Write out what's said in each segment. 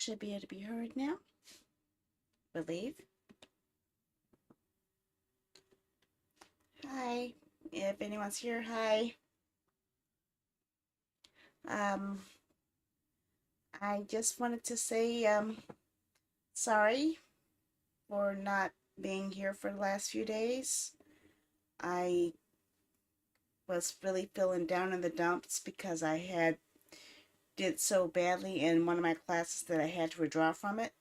Should be able to be heard now, believe. Hi, if anyone's here, hi. Um, I just wanted to say sorry for not being here for the last few days. I was really feeling down in the dumps because I had did so badly in one of my classes that I had to withdraw from it,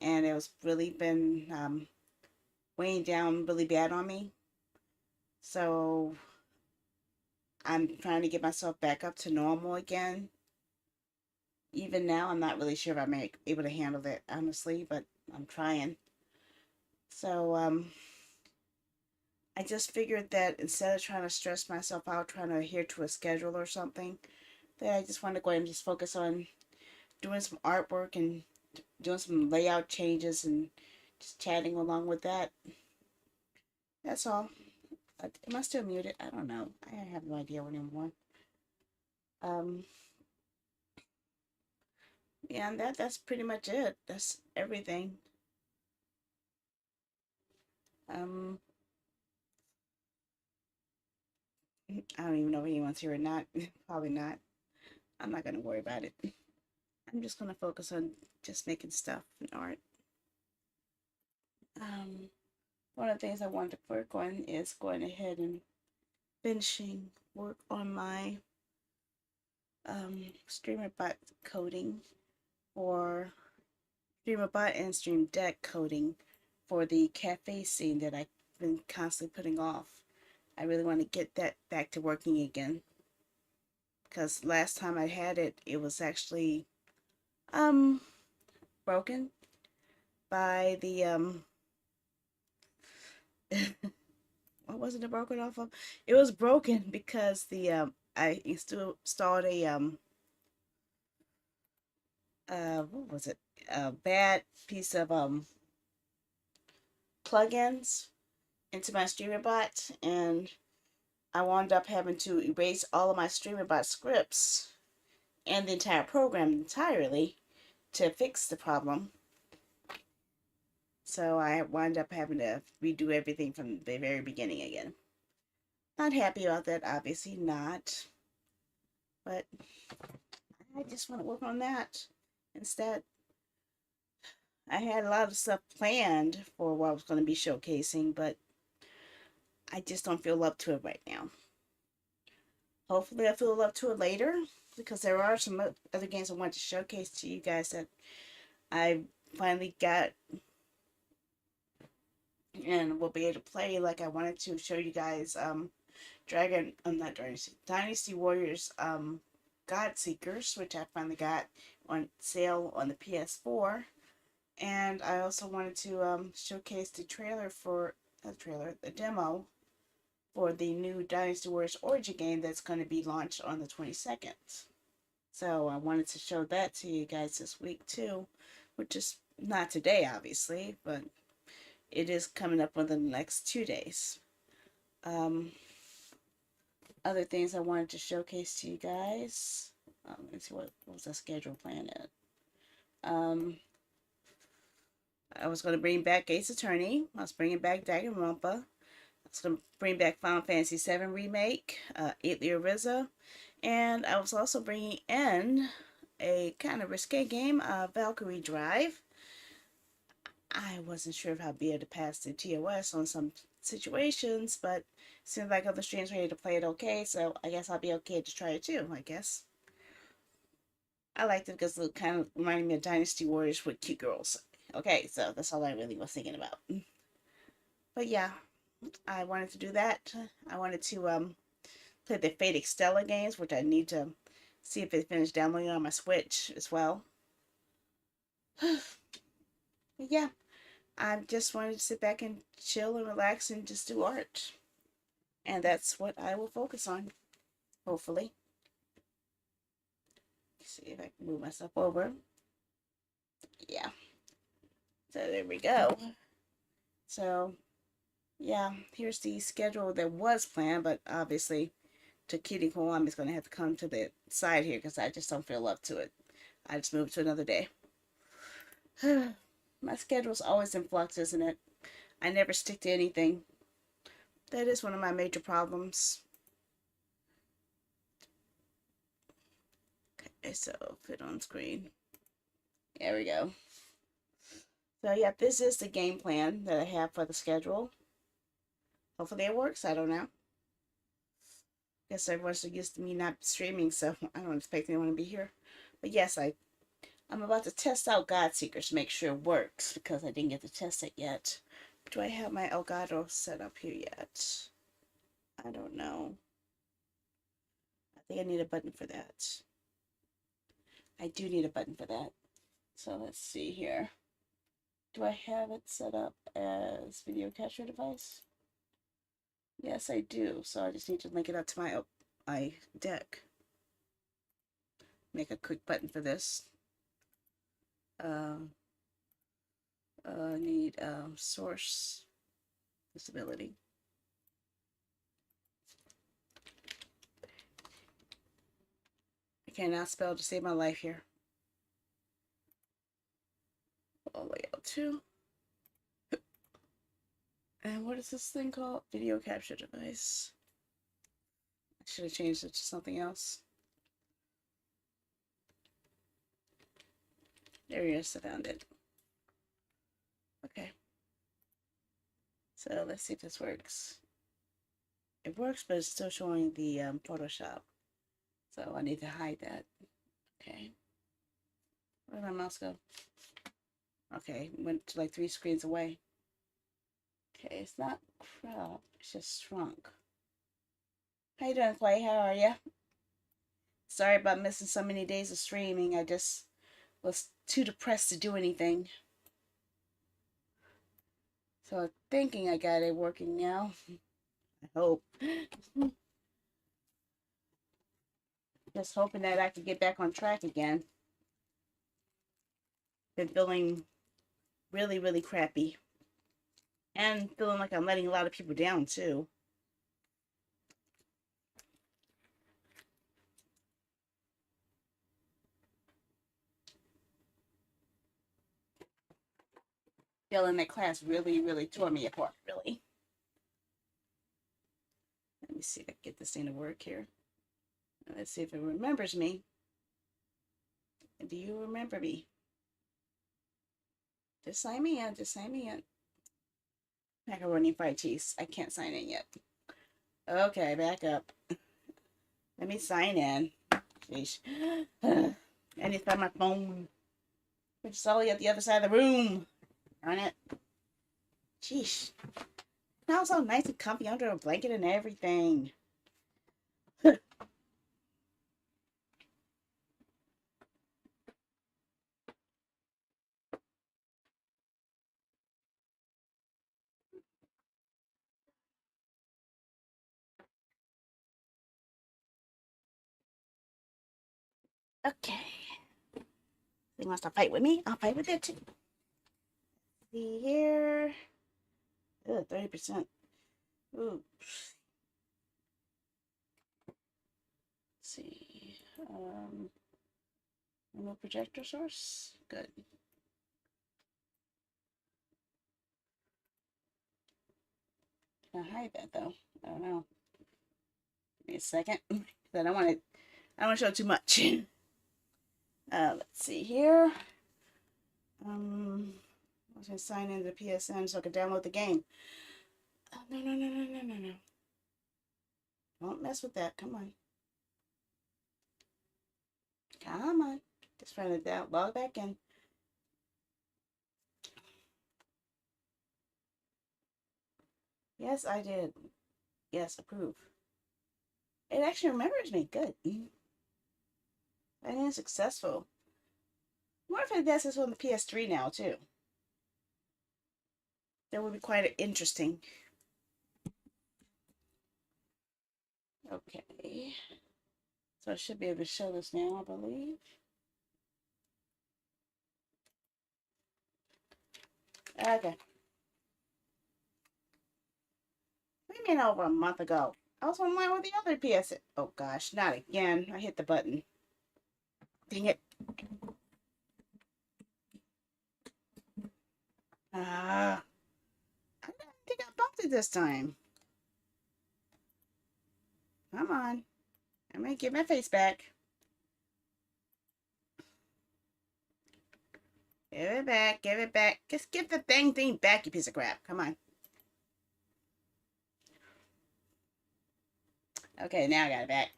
and it was really been weighing down really bad on me. So I'm trying to get myself back up to normal again. Even now, I'm not really sure if I'm able to handle that, honestly, but I'm trying. So, I just figured that instead of trying to stress myself out, trying to adhere to a schedule or something, that I just want to go ahead and just focus on doing some artwork and doing some layout changes and just chatting along with that. That's all. Am I still muted? I don't know. I have no idea anymore. Um, yeah, and that's pretty much it. That's everything. Um, I don't even know if anyone's here or not. Probably not. I'm not gonna worry about it. I'm just gonna focus on just making stuff and art. Um, One of the things I wanted to work on is going ahead and finishing work on my StreamerBot coding for StreamerBot and Stream Deck coding for the cafe scene that I've been constantly putting off. I really want to get that back to working again because last time I had it, it was actually um broken by the what wasn't it broken off of? It was broken because the I installed a what was it? A bad piece of plugins into my StreamerBot, and I wound up having to erase all of my StreamerBot scripts and the entire program entirely to fix the problem. So I wound up having to redo everything from the very beginning again. Not happy about that, obviously not, but I just want to work on that instead. I had a lot of stuff planned for what I was going to be showcasing, but I just don't feel up to it right now. Hopefully, I feel up to it later because there are some other games I want to showcase to you guys that I finally got and will be able to play. Like I wanted to show you guys not Dynasty Warriors God Seekers, which I finally got on sale on the PS4. And I also wanted to showcase the trailer for the demo for the new Dynasty Warriors Origin game that's going to be launched on the 22nd. So I wanted to show that to you guys this week too, which is not today, obviously, but it is coming up within the next 2 days. Um, Other things I wanted to showcase to you guys. Let's see what was the schedule plan at. I was going to bring back Ace Attorney. I was bringing back Danganronpa. I was going to bring back Final Fantasy VII Remake, Atelier Rizza, and I was also bringing in a kind of risque game, Valkyrie Drive. I wasn't sure if I'd be able to pass the TOS on some situations, but seems like other streams ready to play it okay, so I guess I'll be okay to try it too, I guess. I liked it because it kind of reminded me of Dynasty Warriors with cute girls. Okay, so that's all I really was thinking about. But yeah, I wanted to do that. I wanted to play the Fate Extella games, which I need to see if it finished downloading on my Switch as well. Yeah, I just wanted to sit back and chill and relax and just do art. And that's what I will focus on, hopefully. Let's see if I can move myself over. Yeah. So there we go. So yeah, here's the schedule that was planned, but obviously to Kitty Kawami is going to have to come to the side here because I just don't feel up to it. I just moved to another day. My schedule's always in flux, isn't it? I never stick to anything. That is one of my major problems. Okay, so fit on screen. There we go. So yeah, this is the game plan that I have for the schedule. Hopefully it works. I don't know. Guess everyone's so used to me not streaming, so I don't expect anyone to be here. But yes, I'm about to test out Godseekers to make sure it works because I didn't get to test it yet. Do I have my Elgato set up here yet? I don't know. I think I need a button for that. I do need a button for that. So let's see here. Do I have it set up as video capture device? Yes, I do. So I just need to link it up to my deck. Make a quick button for this. Need source visibility. I cannot spell to save my life here. All the way out to. And what is this thing called? Video capture device. I should have changed it to something else. There he is. I found it. Okay. So let's see if this works. It works, but it's still showing the Photoshop. So I need to hide that. Okay. Where did my mouse go? Okay, went to like 3 screens away. Okay, it's not cropped, it's just shrunk. How you doing, Clay? How are you? Sorry about missing so many days of streaming. I just was too depressed to do anything. So I'm thinking I got it working now. I hope. Just hoping that I can get back on track again. Been feeling really, really crappy. And feeling like I'm letting a lot of people down, too. Feeling that class really, really tore me apart, really. Let me see if I can get this thing to work here. Let's see if it remembers me. Do you remember me? Just sign me in. Just sign me in. Macaroni fried cheese. I can't sign in yet. Okay, back up. Let me sign in. Sheesh. I need to find my phone, which is all at the other side of the room. Darn it. Sheesh. Now it's all nice and comfy under a blanket and everything. Okay. He wants to fight with me? I'll fight with it too. See here. Ugh, 30%. Ooh. Let's see. Remove projector source. Good. Can I hide that though? I don't know. Give me a second. I don't want to show too much. Let's see here. I was gonna sign into PSN so I could download the game. Oh, no. Don't mess with that. Come on. Come on. Just trying to log back in. Yes, I did. Yes, approve. It actually remembers me. Good. I think it's successful. What if it does this on the PS3 now, too? That would be quite interesting. Okay. So I should be able to show this now, I believe. Okay. What do you mean over a month ago? I was online with the other PS. Oh gosh, not again. I hit the button. Dang it. it this time. Come on. I'm gonna get my face back. Give it back. Give it back. Just give the dang thing back, you piece of crap. Come on. Okay, now I got it back.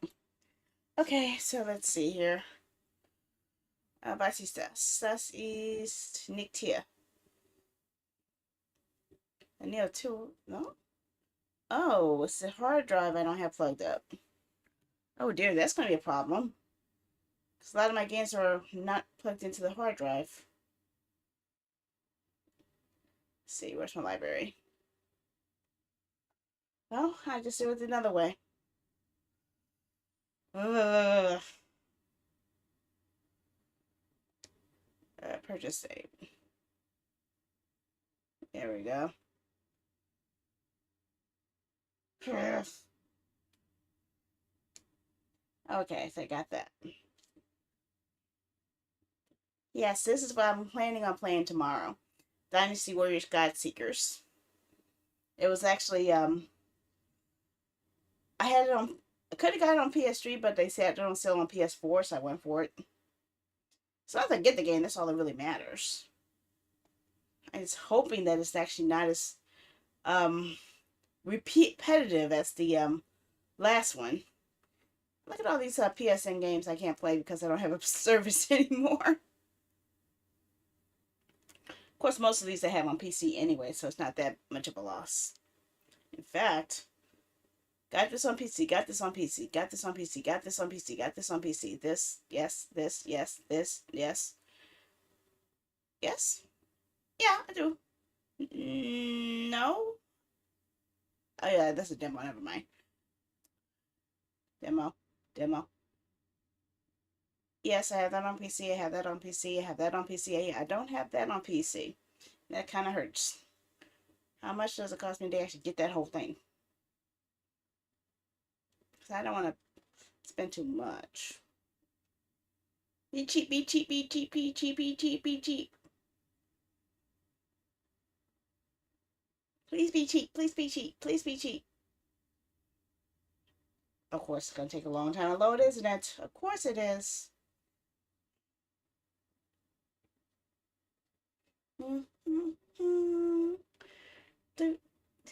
Okay, so let's see here. Was ist das? Das ist nicht hier. I need two. No? Oh, it's the hard drive I don't have plugged up. Oh dear, that's going to be a problem. Because a lot of my games are not plugged into the hard drive. Let's see, where's my library? Well, I just do it another way. Purchase save. There we go. Okay, so I got that. Yes, this is what I'm planning on playing tomorrow. Dynasty Warriors God Seekers. It was actually, I had it on, I could have got it on PS3, but they said it on sale on PS4, so I went for it. So as I get the game, that's all that really matters. I'm just hoping that it's actually not as, repetitive as the, last one. Look at all these PSN games I can't play because I don't have a service anymore. Of course, most of these I have on PC anyway, so it's not that much of a loss. In fact, got this on PC, got this on PC, got this on PC, got this on PC, got this on PC. This, yes, this, yes, this, yes. Yes? Yeah, I do. No? Oh yeah, that's a demo, never mind. Demo. Yes, I have that on PC, I have that on PC, I have that on PC. I don't have that on PC. That kind of hurts. How much does it cost me to actually get that whole thing? Because I don't want to spend too much. Be cheap, be cheap, be cheap, be cheap, be cheap, be cheap. Please be cheap, please be cheap, please be cheap. Of course, it's going to take a long time to load, isn't it? Of course it is.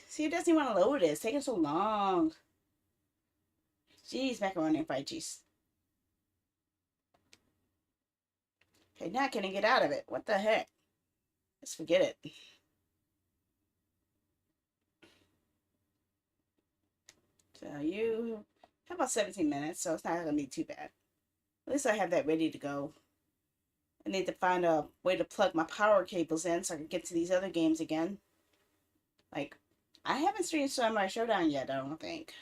See, it doesn't even want to load it. It's taking so long. Jeez, macaroni and fried cheese. Okay, now I can't get out of it. What the heck? Just forget it. So you have about 17 minutes, so it's not going to be too bad. At least I have that ready to go. I need to find a way to plug my power cables in so I can get to these other games again. Like, I haven't streamed Samurai Showdown yet, I don't think.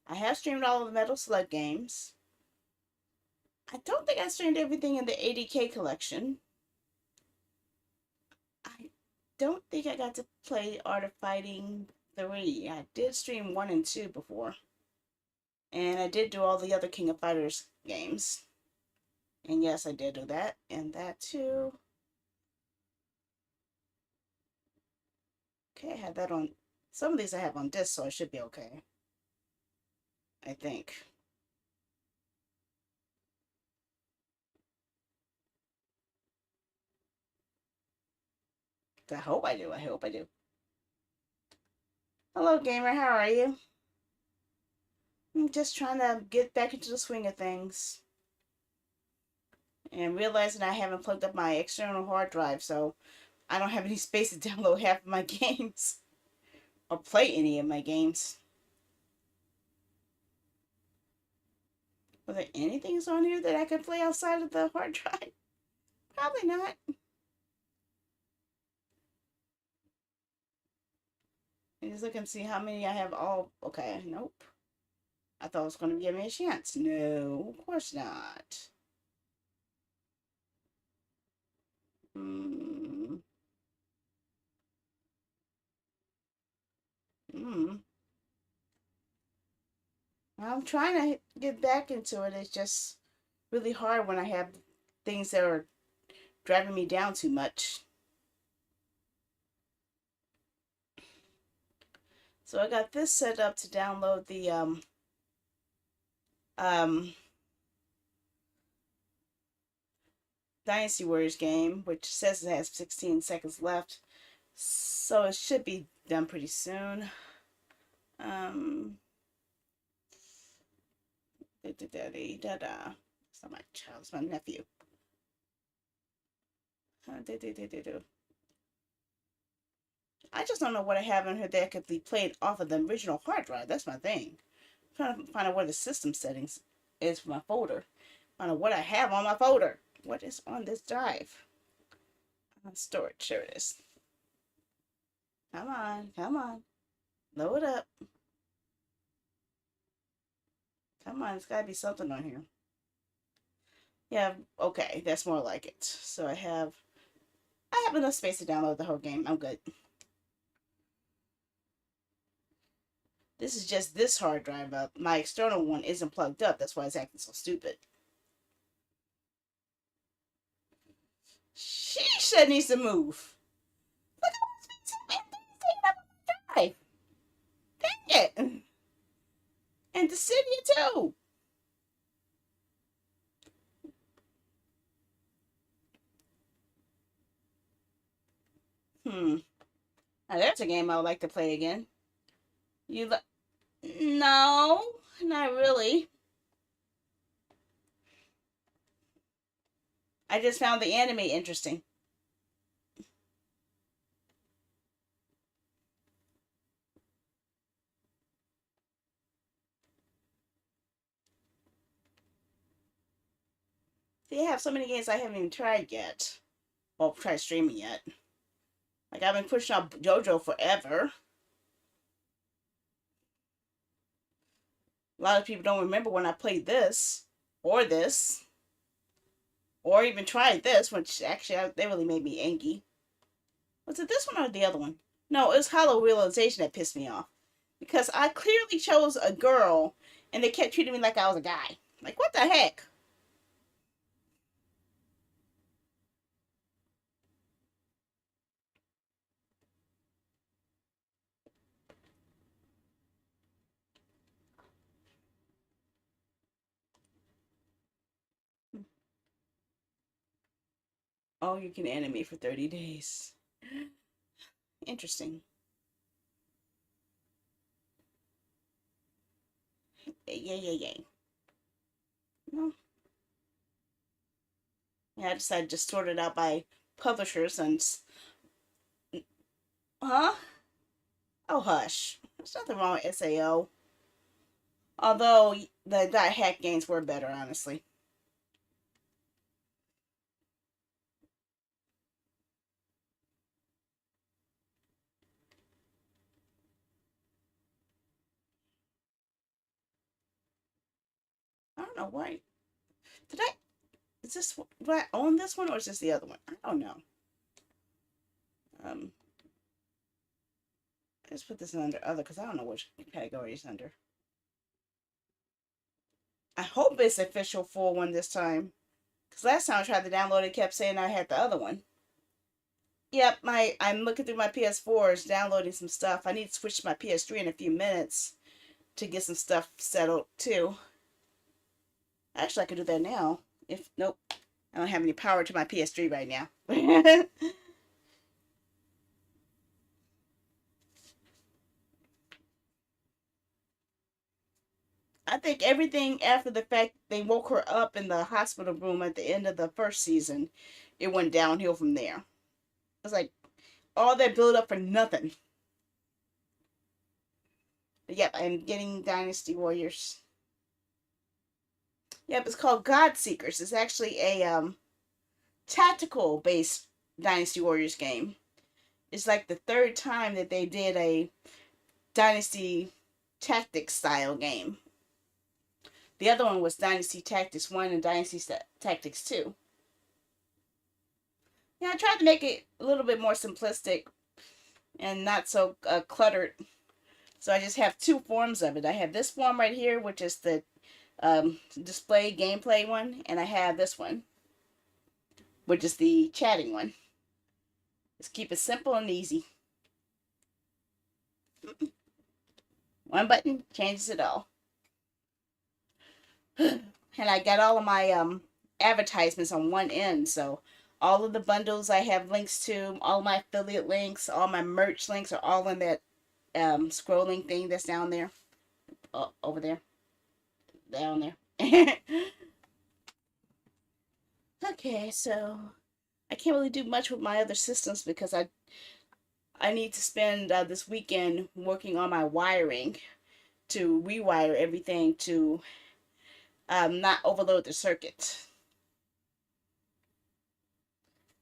I have streamed all of the Metal Slug games. I don't think I streamed everything in the ADK collection. I don't think I got to play Art of Fighting 3. I did stream 1 and 2 before. And I did do all the other King of Fighters games. And yes, I did do that. And that too. Okay, I have that on. Some of these I have on disc, so it should be okay. I think. I hope I do. I hope I do. Hello, gamer. How are you? I'm just trying to get back into the swing of things. And realizing I haven't plugged up my external hard drive, so I don't have any space to download half of my games. Or play any of my games. Are there anything on here that I can play outside of the hard drive? Probably not. Just look and see how many I have all. Okay, nope. I thought it was going to give me a chance. No, of course not. Hmm. I'm trying to get back into it. It's just really hard when I have things that are driving me down too much. So I got this set up to download the um, Dynasty Warriors game, which says it has 16 seconds left. So it should be done pretty soon. It's not my child, it's my nephew. I just don't know what I have in here that could be played off of the original hard drive. That's my thing. I'm trying to find out what the system settings is for my folder. Find out what I have on my folder. What is on this drive? Storage. Here it is. Come on, come on. Load up. Come on, it's gotta be something on here. Yeah, okay, that's more like it. So I have enough space to download the whole game. I'm good. This is just this hard drive up. My external one isn't plugged up. That's why it's acting so stupid. Sheesh, that needs to move. Look at what's taking up my drive. Dang it. And the city too. Now there's a game I would like to play again. No, not really. I just found the anime interesting. They have so many games I haven't even tried yet. Well, tried streaming yet. Like I've been pushing out JoJo forever. A lot of people don't remember when I played this, or this, or even tried this, which actually they really made me angry. Was it this one or the other one? No, it was Hollow Realization that pissed me off. Because I clearly chose a girl, and they kept treating me like I was a guy. Like, what the heck? Oh, you can animate for 30 days. Interesting. Yay, yay, yay. No. Yeah, I decided to sort it out by publishers and... Huh? Oh, hush. There's nothing wrong with SAO. Although, the hack games were better, honestly. I don't know why. Did I... Is this... Do I own this one, or is this the other one? I don't know. Um... Let's put this under other, because I don't know which category it's under. I hope it's official full one this time. Because last time I tried to download it, kept saying I had the other one. Yep, I'm looking through my PS4s, downloading some stuff. I need to switch to my PS3 in a few minutes to get some stuff settled too. Actually, I could do that now. Nope, I don't have any power to my PS3 right now. I think everything after the fact they woke her up in the hospital room at the end of the first season, it went downhill from there. It's like all that build up for nothing. But yep, I'm getting Dynasty Warriors. Yep, it's called God Seekers. It's actually a tactical based Dynasty Warriors game. It's like the third time that they did a Dynasty Tactics style game. The other one was Dynasty Tactics 1 and Dynasty Tactics 2. Yeah, I tried to make it a little bit more simplistic and not so cluttered. So I just have two forms of it. I have this form right here, which is the display gameplay one, and I have this one, which is the chatting one. Just keep it simple and easy. One button changes it all. And I got all of my advertisements on one end, so all of the bundles I have links to, all my affiliate links, all my merch links are all in that scrolling thing that's down there, over there, down there. Okay, so I can't really do much with my other systems because I need to spend this weekend working on my wiring to rewire everything to not overload the circuit,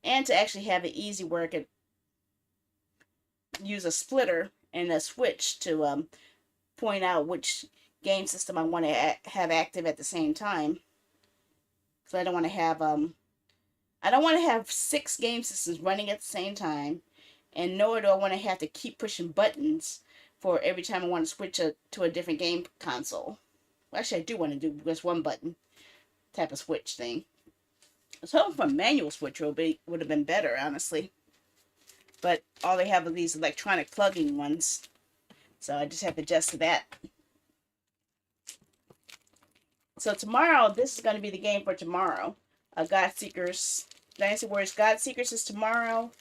and to actually have it easy work and use a splitter and a switch to point out which game system I want to have active at the same time. Because I don't want to have 6 game systems running at the same time, and nor do I want to have to keep pushing buttons for every time I want to switch to a different game console. Well, actually, I do want to do just one button type of switch thing. I was hoping for a manual switch would have been better, honestly. But all they have are these electronic plugging ones, so I just have to adjust to that. So tomorrow, this is going to be the game for tomorrow. Godseekers, Dynasty Warriors Godseekers is tomorrow,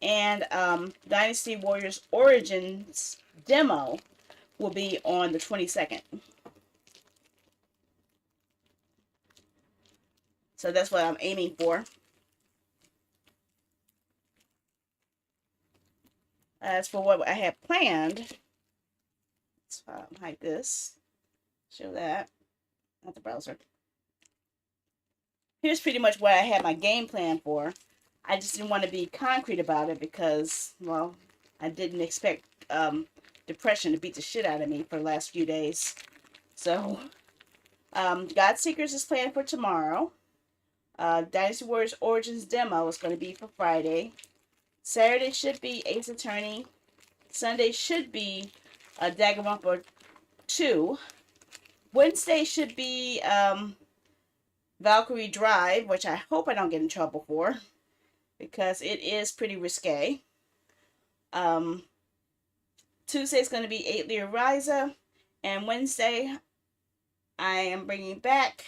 and Dynasty Warriors Origins demo will be on the 22nd. So that's what I'm aiming for. As for what I have planned, let's hide this, show that, not the browser. Here's pretty much what I had my game plan for. I just didn't want to be concrete about it because, well, I didn't expect depression to beat the shit out of me for the last few days. So, Godseekers is planned for tomorrow. Dynasty Warriors Origins demo is going to be for Friday. Saturday should be Ace Attorney. Sunday should be Danganronpa 2. Wednesday should be Valkyrie Drive, which I hope I don't get in trouble for, because it is pretty risque. Tuesday is going to be Atelier Ryza, and Wednesday I am bringing back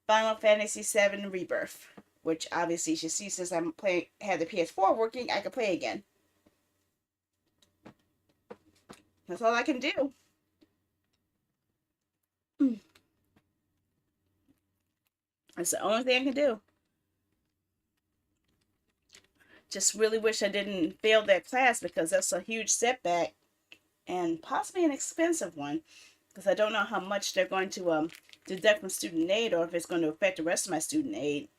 Final Fantasy VII Rebirth, which obviously you should see since I'm have the PS4 working, I can play again. That's all I can do. That's the only thing I can do. Just really wish I didn't fail that class because that's a huge setback and possibly an expensive one, because I don't know how much they're going to deduct from student aid, or if it's going to affect the rest of my student aid,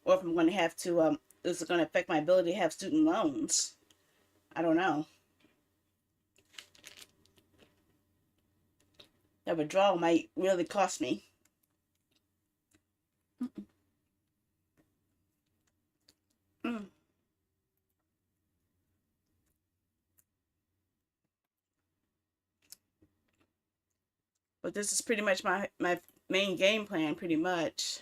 or if I'm going to have to, is it going to affect my ability to have student loans? I don't know. That withdrawal might really cost me. But this is pretty much my main game plan, pretty much.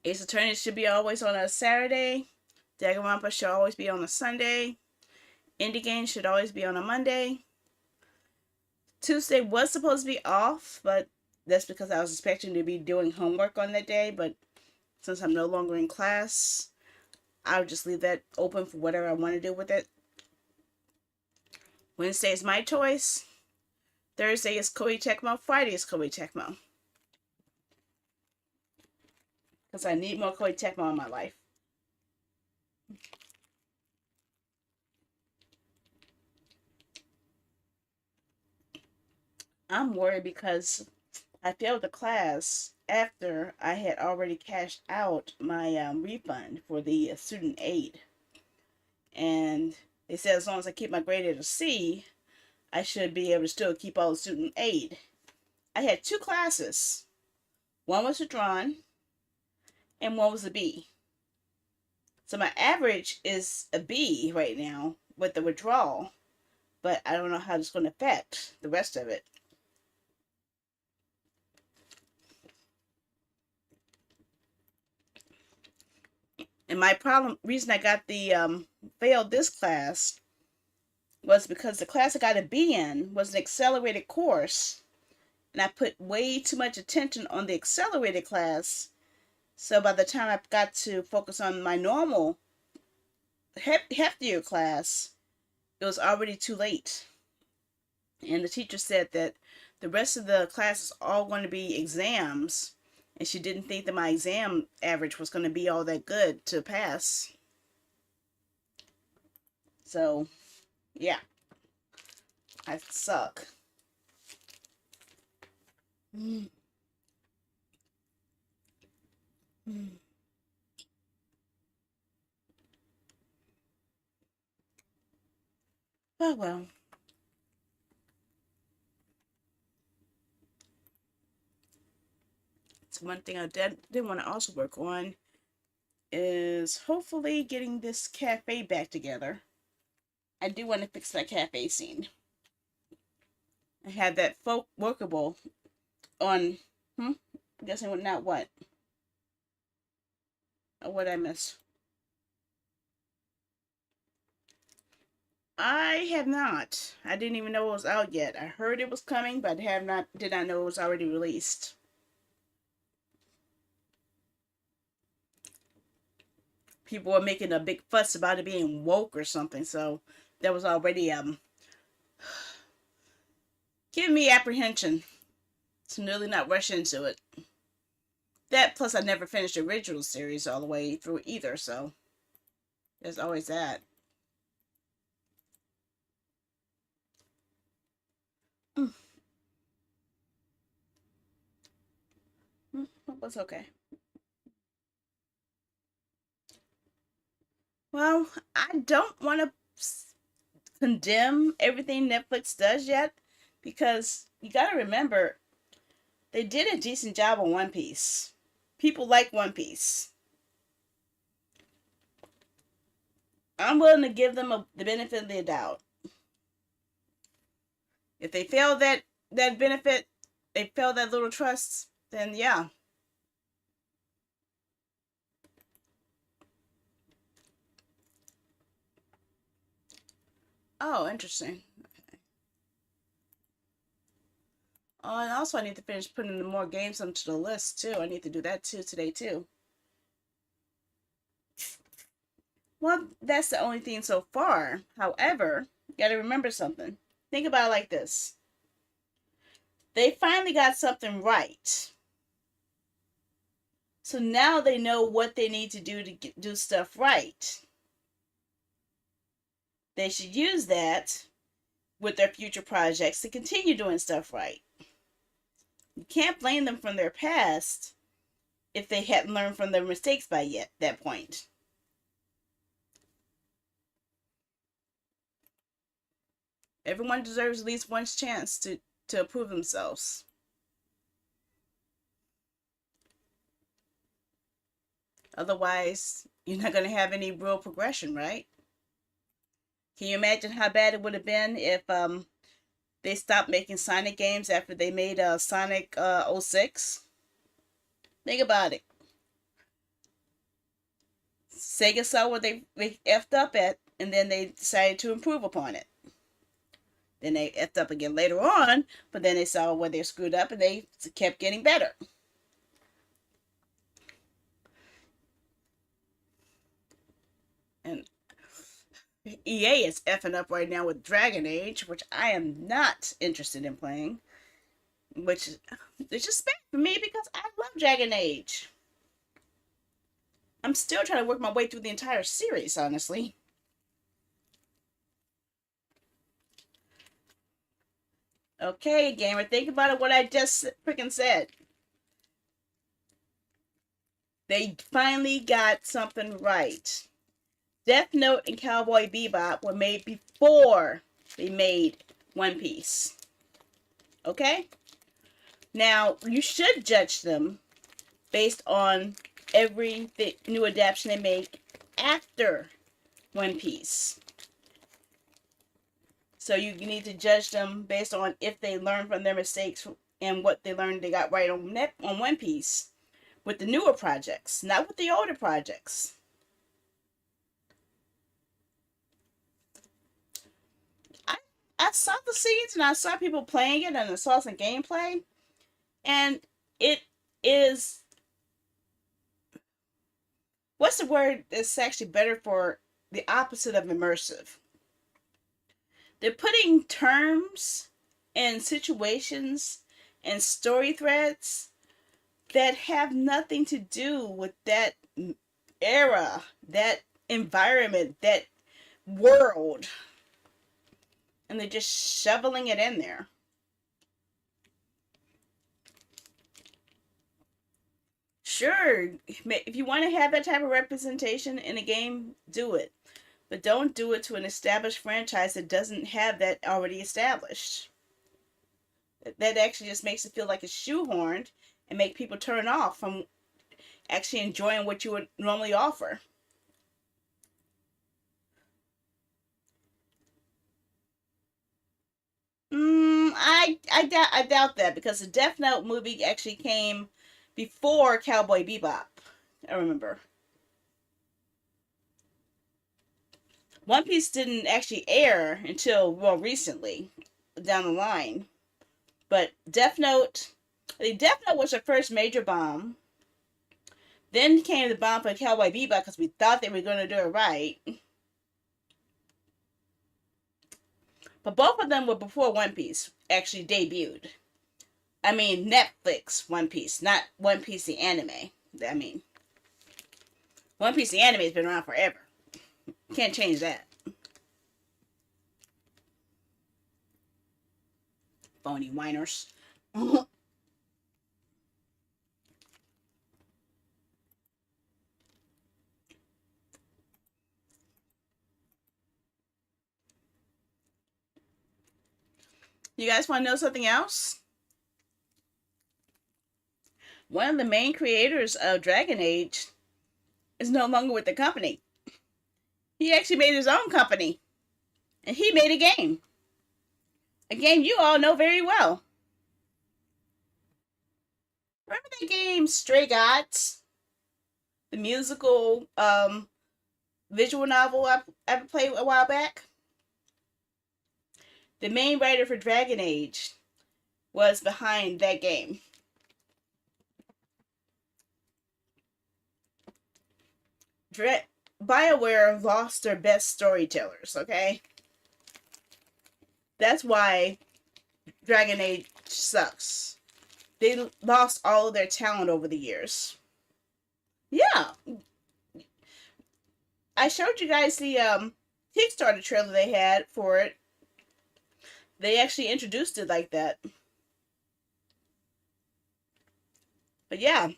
Ace Attorney should be always on a Saturday. Danganronpa should always be on a Sunday. Indie Games should always be on a Monday. Tuesday was supposed to be off, but that's because I was expecting to be doing homework on that day. But since I'm no longer in class, I'll just leave that open for whatever I want to do with it. Wednesday is my choice. Thursday is Koei Tecmo. Friday is Koei Tecmo. Because I need more Koei Tecmo in my life. I'm worried because I failed the class after I had already cashed out my refund for the student aid. And they said as long as I keep my grade at a C, I should be able to still keep all the student aid. I had 2 classes. One was withdrawn, and one was a B. So my average is a B right now with the withdrawal, but I don't know how it's going to affect the rest of it. And my reason I got the failed this class was because the class I got a B in was an accelerated course, and I put way too much attention on the accelerated class. So by the time I got to focus on my normal heftier class, it was already too late. And the teacher said that the rest of the class is all going to be exams, and she didn't think that my exam average was going to be all that good to pass. So, yeah, I suck. Mm. Mm. Oh well. So one thing I did want to also work on is hopefully getting this cafe back together. I do want to fix that cafe scene. I had that folk workable on. Hmm. I'm guessing what not what or what I miss. I have not. I didn't even know it was out yet. I heard it was coming, but have not did not know it was already released. People were making a big fuss about it being woke or something, so that was already giving me apprehension. So really not rush into it. That plus I never finished the original series all the way through either, so there's always that. Mm, it was okay. Well, I don't want to condemn everything Netflix does yet because you got to remember they did a decent job on One Piece. People like One Piece. I'm willing to give them the benefit of the doubt. If they fail that benefit, they fail that little trust, then yeah. Oh, interesting. Oh, and also I need to finish putting the more games onto the list too. I need to do that too today too. Well, that's the only thing so far. However, you got to remember something. Think about it like this. They finally got something right. So now they know what they need to do to do stuff right. They should use that with their future projects to continue doing stuff right. You can't blame them from their past if they hadn't learned from their mistakes by yet that point. Everyone deserves at least one chance to prove themselves. Otherwise, you're not going to have any real progression, right? Can you imagine how bad it would have been if they stopped making Sonic games after they made Sonic 06? Think about it. Sega saw what they effed up at, and then they decided to improve upon it. Then they effed up again later on, but then they saw where they screwed up, and they kept getting better. And EA is effing up right now with Dragon Age, which I am not interested in playing. Which is just bad for me because I love Dragon Age. I'm still trying to work my way through the entire series, honestly. Okay, gamer, think about it what I just freaking said. They finally got something right. Death Note and Cowboy Bebop were made before they made One Piece. Okay? Now, you should judge them based on every new adaptation they make after One Piece. So you need to judge them based on if they learn from their mistakes and what they learned they got right on One Piece with the newer projects, not with the older projects. I saw the scenes and I saw people playing it and I saw some gameplay, and it is, what's the word that's actually better for the opposite of immersive? They're putting terms and situations and story threads that have nothing to do with that era, that environment, that world, and they're just shoveling it in there. Sure, if you want to have that type of representation in a game, do it. But don't do it to an established franchise that doesn't have that already established. That actually just makes it feel like it's shoehorned and make people turn off from actually enjoying what you would normally offer. I doubt that, because the Death Note movie actually came before Cowboy Bebop. I remember. One Piece didn't actually air until, well, recently down the line. But Death Note was the first major bomb. Then came the bomb for Cowboy Bebop because we thought they were going to do it right. But both of them were before One Piece actually debuted. I mean, Netflix One Piece, not One Piece the anime. I mean, One Piece the anime has been around forever. Can't change that. Phony whiners. You guys want to know something else? One of the main creators of Dragon Age is no longer with the company. He actually made his own company, and he made a game. A game you all know very well. Remember that game Stray Gods? The musical visual novel I played a while back? The main writer for Dragon Age was behind that game. BioWare lost their best storytellers, okay? That's why Dragon Age sucks. They lost all of their talent over the years. Yeah. I showed you guys the Kickstarter trailer they had for it. They actually introduced it like that. But yeah,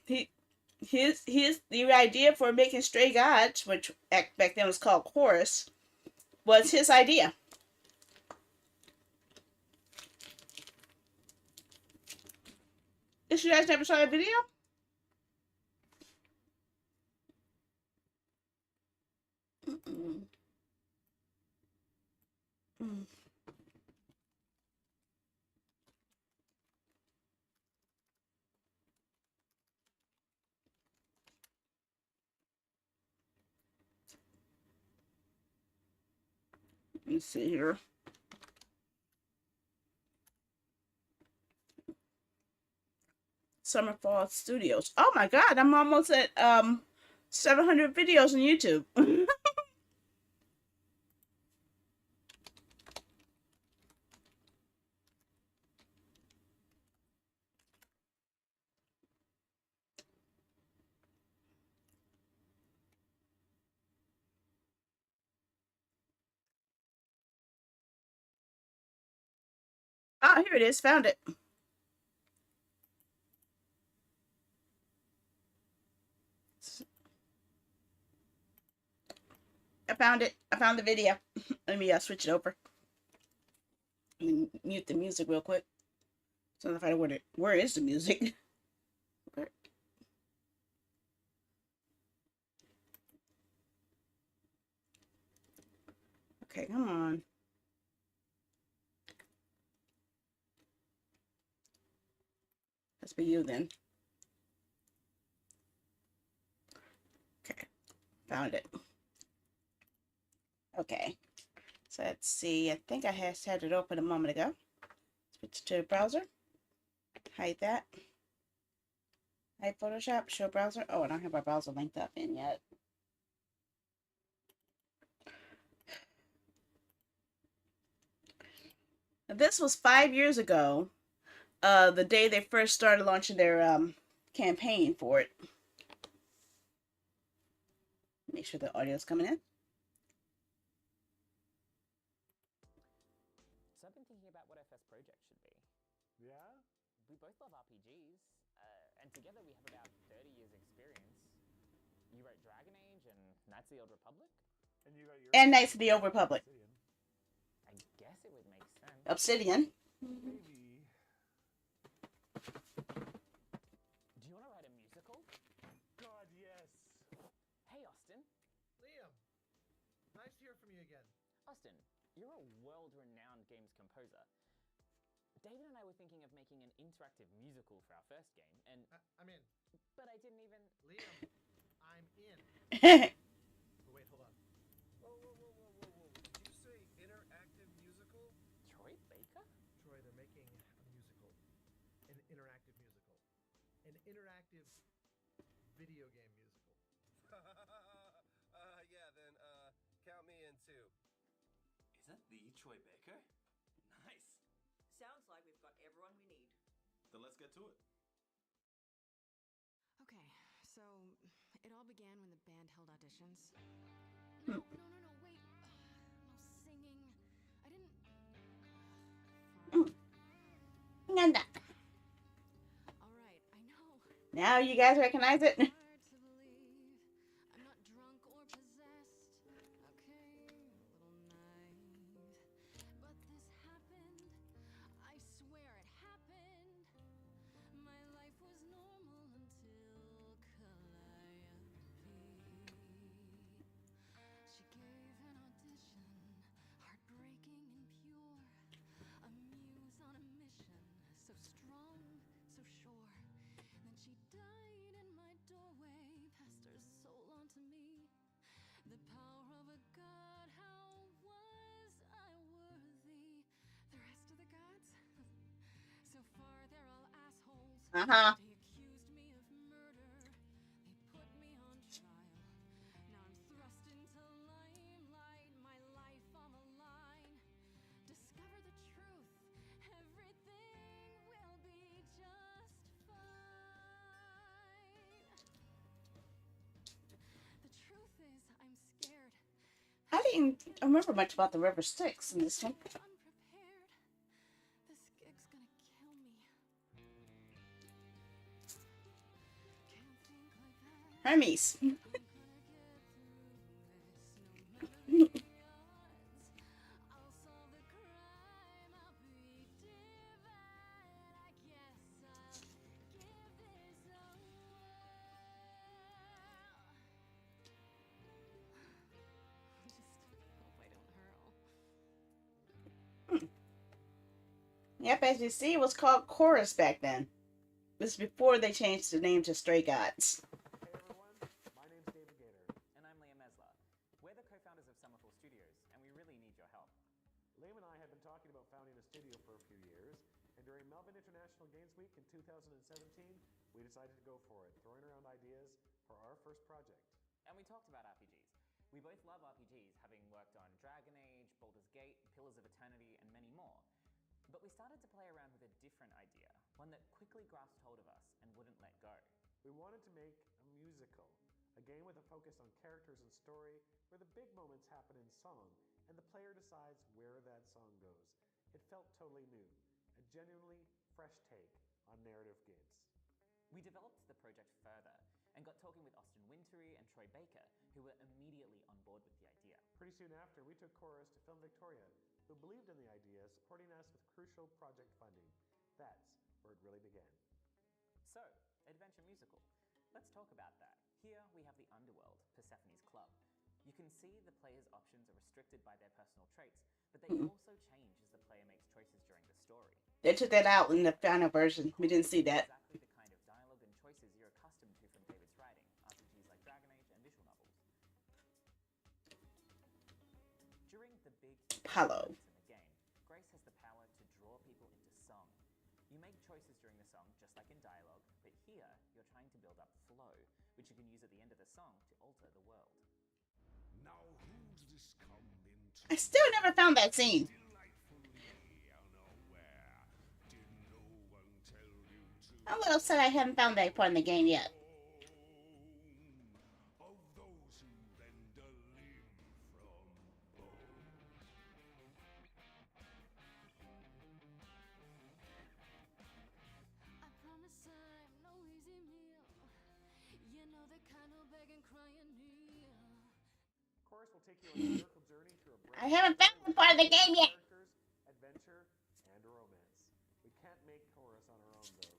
his the idea for making Stray Gods, which back then was called Chorus, was his idea. If you guys never saw that video, mm-mm. Mm. Let me see here. Summer Fall Studios. Oh my god, I'm almost at 700 videos on YouTube. Oh, here it is. Found it. I found it. I found the video. Let me switch it over. Let me mute the music real quick. So if I wonder where is the music? Where? Okay, come on. Let's be you then. Okay, found it. Okay, So let's see. I think I had it open a moment ago. Switch to the browser. Hide that. Hide Photoshop. Show browser. Oh, I don't have my browser linked up in yet. Now, this was 5 years ago. The day they first started launching their campaign for it. Make sure the audio is coming in. So I've been thinking about what our first project should be. Yeah? We both love RPGs, and together we have about 30 years experience. You wrote Dragon Age and Knights of the Old Republic? And you got your And Knights of the Old Republic. Obsidian. I guess it would make sense. Obsidian. Maybe. Do you want to write a musical? God, yes. Hey, Austin. Liam, nice to hear from you again. Austin, you're a world-renowned games composer. David and I were thinking of making an interactive musical for our first game, and... I'm in. But I didn't even... Liam, I'm in. Oh, wait, hold on. Whoa. Did you say interactive musical? Troy Baker? Troy, they're making a musical. An interactive musical. An interactive video game musical. Yeah, then, count me in too. Is that the Troy Baker? Nice. Sounds like we've got everyone we need. Then let's get to it. Okay, so it all began when the band held auditions. No, wait. No singing. I didn't. Fine. Nanda. All right, I know. Now you guys recognize it? Hard to believe I'm not drunk or possessed. Okay, a little naive. But this happened. I swear it happened. My life was normal until Calliope. She gave an audition, heartbreaking and pure. A muse on a mission, so strong, so sure. Then she died in my doorway, passed her soul on to me. The power of a god, how was I worthy? The rest of the gods? So far they're all assholes. Uh-huh. They accused me of murder. They put me on trial. Now I'm thrust into limelight, my life on the line. Discover the truth. Everything will be just fine. The truth is, I'm scared. I didn't remember much about the River Styx in this one. Unprepared. This gig's gonna kill me. Can't think like that. Hermes. I'm gonna get through this, no matter the odds. I'll solve the crime. I'll be divine. I guess I'll give this a whirl. Just hope I don't hurl. Yep, as you see, it was called Chorus back then. This is before they changed the name to Stray Gods. Hey everyone, my name's David Gator. And I'm Liam Mesler. We're the co-founders of Summerfall Studios, and we really need your help. Liam and I have been talking about founding a studio for a few years, and during Melbourne International Games Week in 2017, we decided to go for it, throwing around ideas for our first project. And we talked about RPGs. We both love RPGs, having worked on Dragon Age, Baldur's Gate, Pillars of Eternity, and many more. But we started to play around with a different idea, one that quickly grasped hold of us and wouldn't let go. We wanted to make a musical, a game with a focus on characters and story, where the big moments happen in song, and the player decides where that song goes. It felt totally new, a genuinely fresh take on narrative games. We developed the project further and got talking with Austin Wintory and Troy Baker, who were immediately on board with the idea. Pretty soon after, we took Chorus to Film Victoria, who believed in the idea, supporting us with crucial project funding. That's where it really began. So, Adventure Musical. Let's talk about that. Here we have the underworld, Persephone's Club. You can see the player's options are restricted by their personal traits, but they also change as the player makes choices during the story. They took that out in the final version. We didn't see that. Exactly the kind of dialogue and choices you're accustomed to from David's writing, RPGs like Dragon Age and visual novels. During the big Hollow. In the game, Grace has the power to draw people into song. You make choices during the song, just like in dialogue, but here you're trying to build up flow, which you can use at the end of the song to alter the world. Now who's this come into I still never found that scene. delightfully unaware? Did no one tell you to I'm a little upset I haven't found that part in the game yet. of those who lend a limb from bone? I promise I'm no easy meal. You know the kind who beg and cry and kneel. Chorus will take you on a lyrical journey through a I haven't found that part of the game yet. characters, adventure, and romance. We can't make Chorus on our own, though.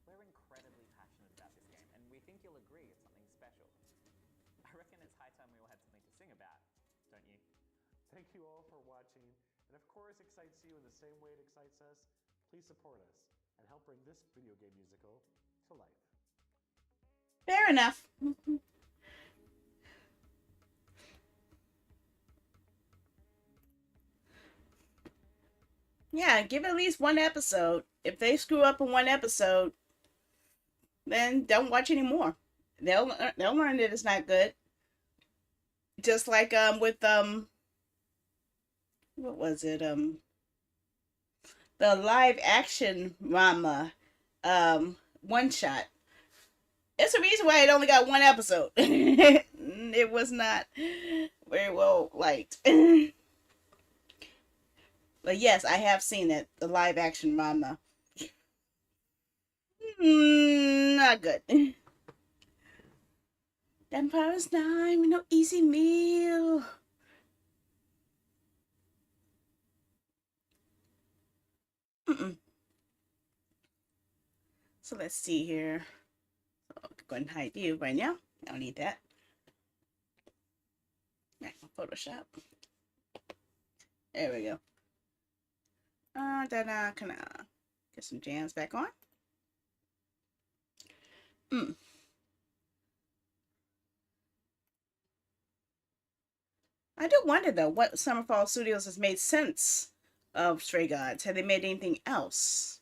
We're incredibly passionate about this game, and we think you'll agree it's something special. I reckon it's high time we all had something to sing about, don't you? Thank you all for watching, and if Chorus excites you in the same way it excites us, please support us and help bring this video game musical to life. Fair enough. Yeah, give it at least one episode. If they screw up in one episode, then don't watch anymore. They'll learn that it's not good. Just like with what was it, the live action Rama one shot. It's a reason why it only got one episode. It was not very well liked. But yes, I have seen it, the live action Rama. Not good. Empire's Nine, no easy meal. So let's see here. So I'll go ahead and hide you right now. I don't need that. Back on Photoshop. There we go. Then can I get some jams back on? I do wonder though, what Summerfall Studios has made since of Stray Gods. Have they made anything else?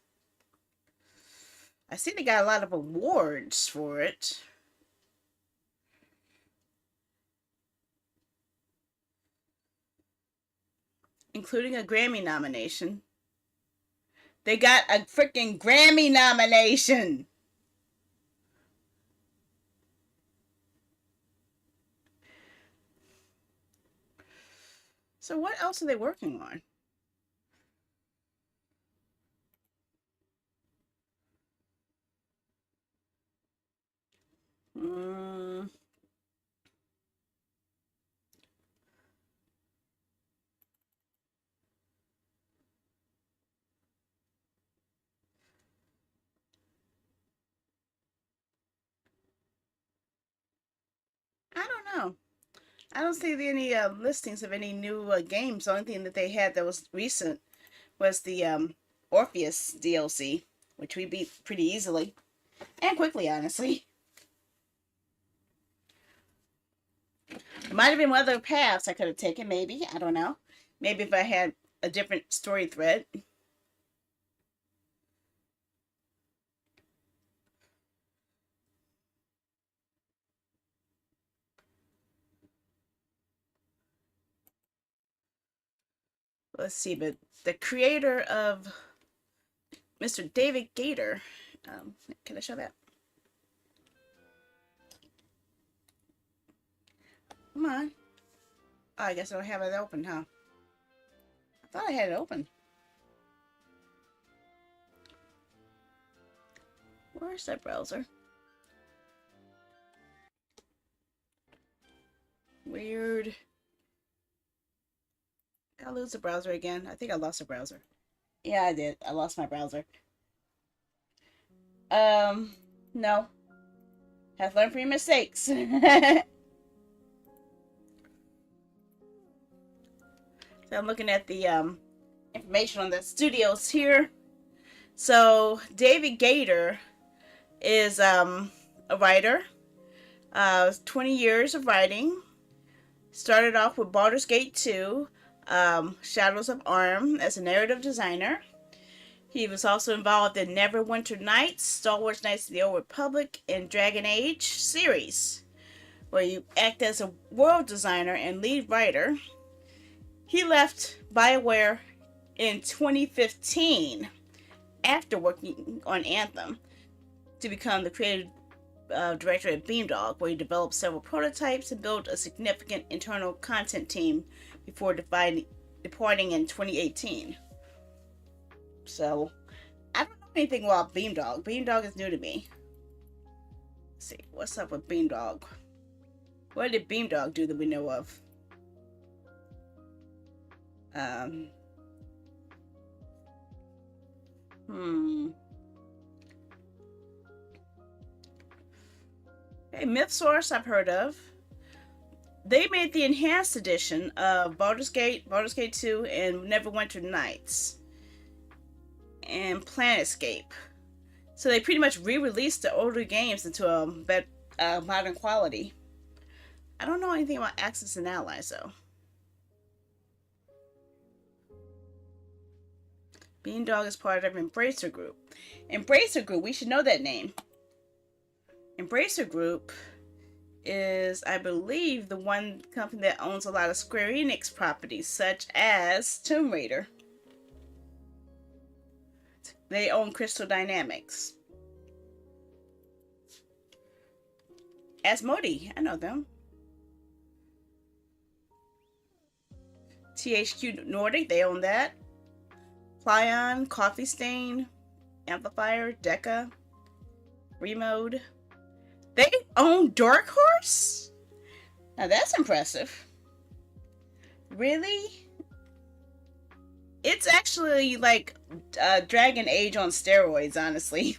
I see they got a lot of awards for it. Including a Grammy nomination. They got a freaking Grammy nomination! So what else are they working on? I don't know. I don't see any listings of any new games. The only thing that they had that was recent was the Orpheus DLC, which we beat pretty easily and quickly, honestly. There might have been other paths I could have taken, maybe. I don't know. Maybe if I had a different story thread. Let's see, but the creator of Mr. David Gator, can I show that? Come on. Oh, I guess I don't have it open, huh? I thought I had it open. Where's that browser? Weird. Did I lose the browser again? I think I lost the browser. Yeah, I did. I lost my browser. No. Have learned from your mistakes. So I'm looking at the information on the studios here. So David Gator is a writer. 20 years of writing. Started off with Baldur's Gate 2. Shadows of Arm as a narrative designer. He was also involved in Neverwinter Nights, Star Wars Knights of the Old Republic, and Dragon Age series, where you act as a world designer and lead writer. He left BioWare in 2015 after working on Anthem to become the creative director at Beamdog, where he developed several prototypes and built a significant internal content team before departing in 2018. So, I don't know anything about Beamdog. Beamdog is new to me. Let's see, what's up with Beamdog? What did Beamdog do that we know of? Hey, MythSource I've heard of. They made the enhanced edition of Baldur's Gate 2, and Neverwinter Nights, and Planetscape. So they pretty much re-released the older games into a modern quality. I don't know anything about Axis and Allies though. Beamdog is part of Embracer Group. Embracer Group, we should know that name. Embracer Group is, I believe, the one company that owns a lot of Square Enix properties, such as Tomb Raider. They own Crystal Dynamics. Asmodee, I know them. THQ Nordic, they own that. Plaion, Coffee Stain, Amplifier, Deca, Remode. They own Dark Horse? Now that's impressive. Really? It's actually like Dragon Age on steroids, honestly.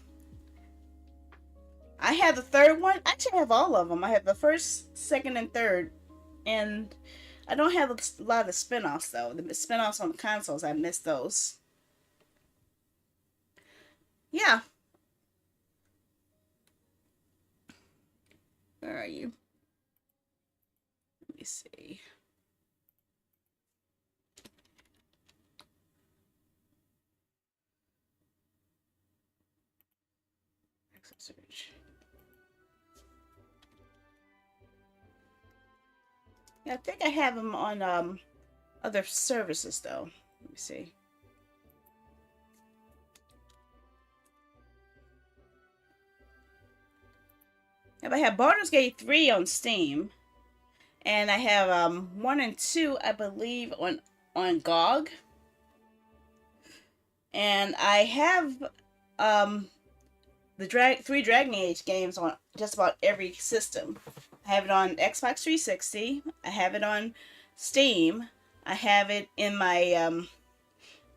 I have the third one. Actually, I have all of them. I have the first, second, and third. And I don't have a lot of the spin-offs, though. The spin-offs on the consoles, I missed those. Yeah. Where are you? Let me see. Exit search. Yeah, I think I have them on other services though. Let me see. Yep, I have Baldur's Gate 3 on Steam, and I have 1 and 2, I believe, on GOG, and I have the 3 Dragon Age games on just about every system. I have it on Xbox 360. I have it on Steam. I have it in my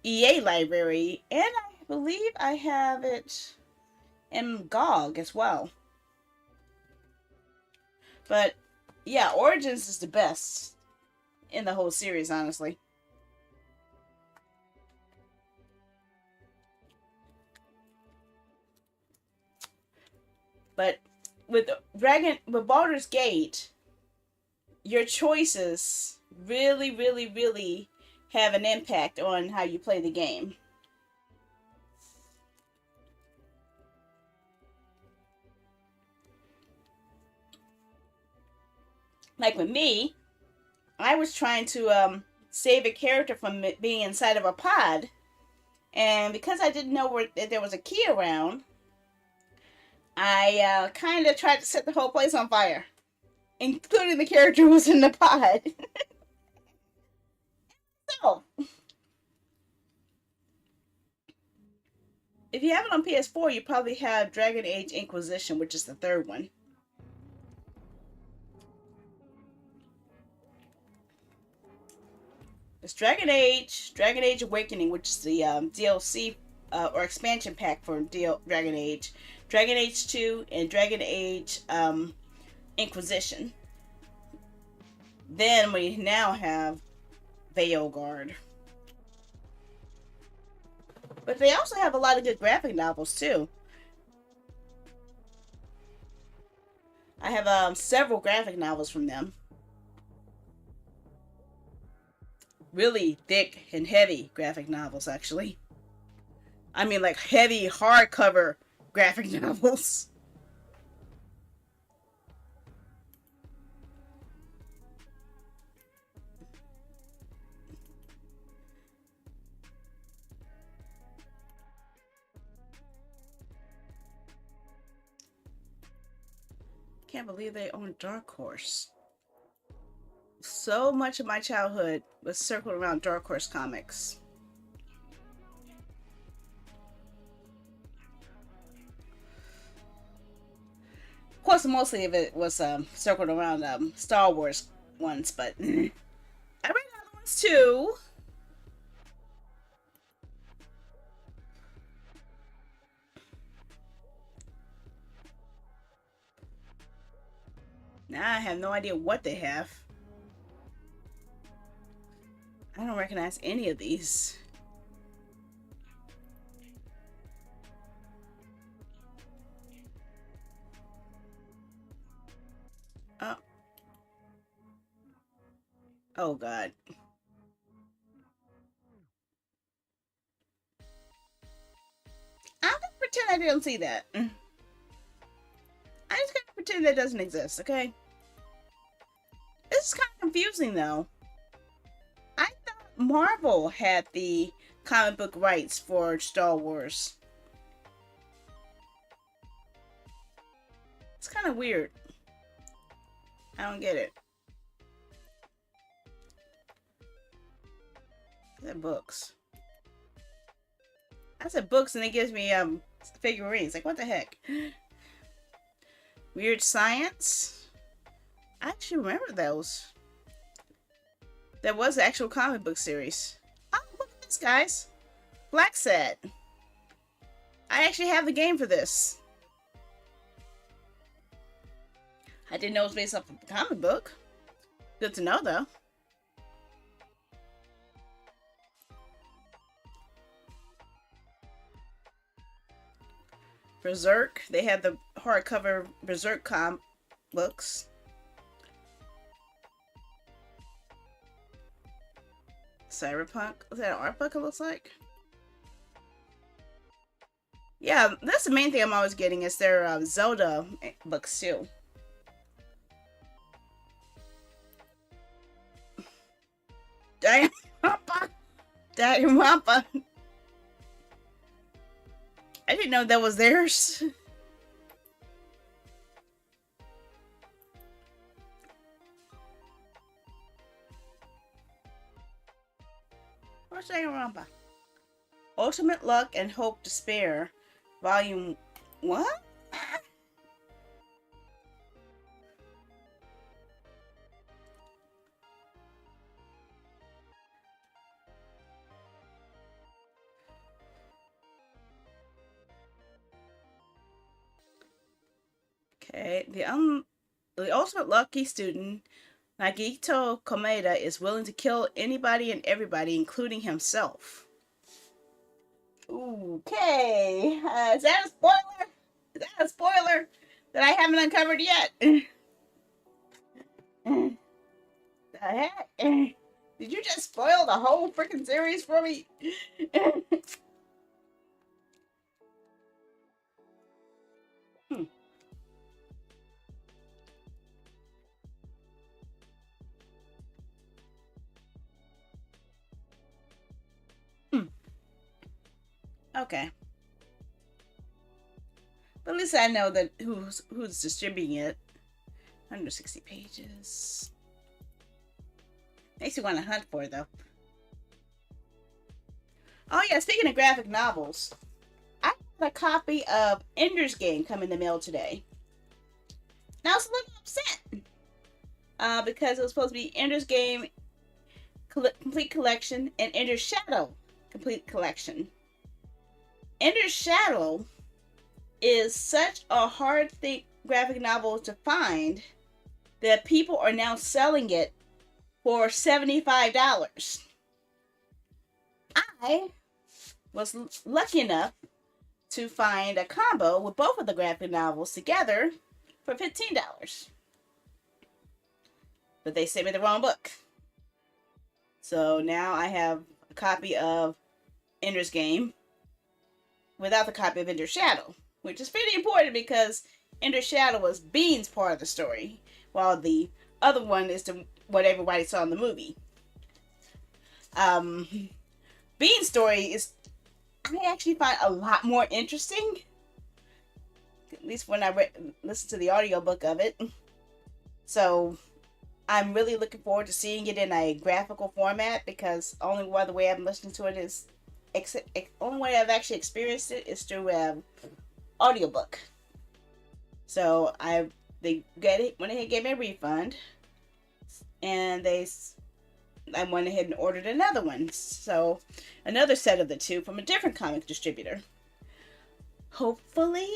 EA library, and I believe I have it in GOG as well. But yeah, Origins is the best in the whole series, honestly. But with Baldur's Gate, your choices really, really, really have an impact on how you play the game. Like with me, I was trying to save a character from being inside of a pod, and because I didn't know that there was a key around, I kind of tried to set the whole place on fire, including the character who was in the pod. So, if you have it on PS4, you probably have Dragon Age Inquisition, which is the third one. It's Dragon Age Awakening, which is the DLC or expansion pack for Dragon Age. Dragon Age 2 and Dragon Age Inquisition. Then we now have Veilguard. But they also have a lot of good graphic novels too. I have several graphic novels from them. really thick and heavy graphic novels, actually. I mean, like heavy hardcover graphic novels. Can't believe they own Dark Horse. So much of my childhood was circled around Dark Horse comics. Of course, mostly of it was circled around Star Wars ones, but I read other ones too. Now I have no idea what they have. I don't recognize any of these. Oh. Oh God. I'm gonna pretend I didn't see that. I just gotta pretend that doesn't exist, okay? This is kind of confusing though. I thought Marvel had the comic book rights for Star Wars. It's kind of weird. I don't get it. They're books. I said books and it gives me figurines. Like, what the heck? Weird Science. I actually remember those. There was an actual comic book series. Oh, look at this, guys. Black Set. I actually have the game for this. I didn't know it was based off of the comic book. Good to know, though. Berserk. They had the hardcover Berserk comic books. Cyberpunk. Is that an art book it looks like? Yeah, that's the main thing I'm always getting is their Zelda books too. Danganronpa! Danganronpa! I didn't know that was theirs. Where's Danganronpa? Ultimate Luck and Hope Despair. Volume... What? Okay, the ultimate lucky student, Nagito Komeda, is willing to kill anybody and everybody, including himself. Okay, is that a spoiler? Is that a spoiler that I haven't uncovered yet? The heck? Did you just spoil the whole freaking series for me? Okay. But at least I know that who's distributing it. 160 pages. Makes you want to hunt for it, though. Oh yeah, speaking of graphic novels, I got a copy of Ender's Game come in the mail today. Now I was a little upset because it was supposed to be Ender's Game Complete Collection and Ender's Shadow Complete Collection. Ender's Shadow is such a hard graphic novel to find that people are now selling it for $75. I was lucky enough to find a combo with both of the graphic novels together for $15. But they sent me the wrong book. So now I have a copy of Ender's Game without the copy of Ender's Shadow, which is pretty important because Ender's Shadow was Bean's part of the story, while the other one is what everybody saw in the movie. Bean's story is, I actually find a lot more interesting, at least when I listened to the audiobook of it. So I'm really looking forward to seeing it in a graphical format, because only other way I'm listening to it is, only way I've actually experienced it is through audiobook. So they went ahead and gave me a refund, and I went ahead and ordered another one. So another set of the two from a different comic distributor. Hopefully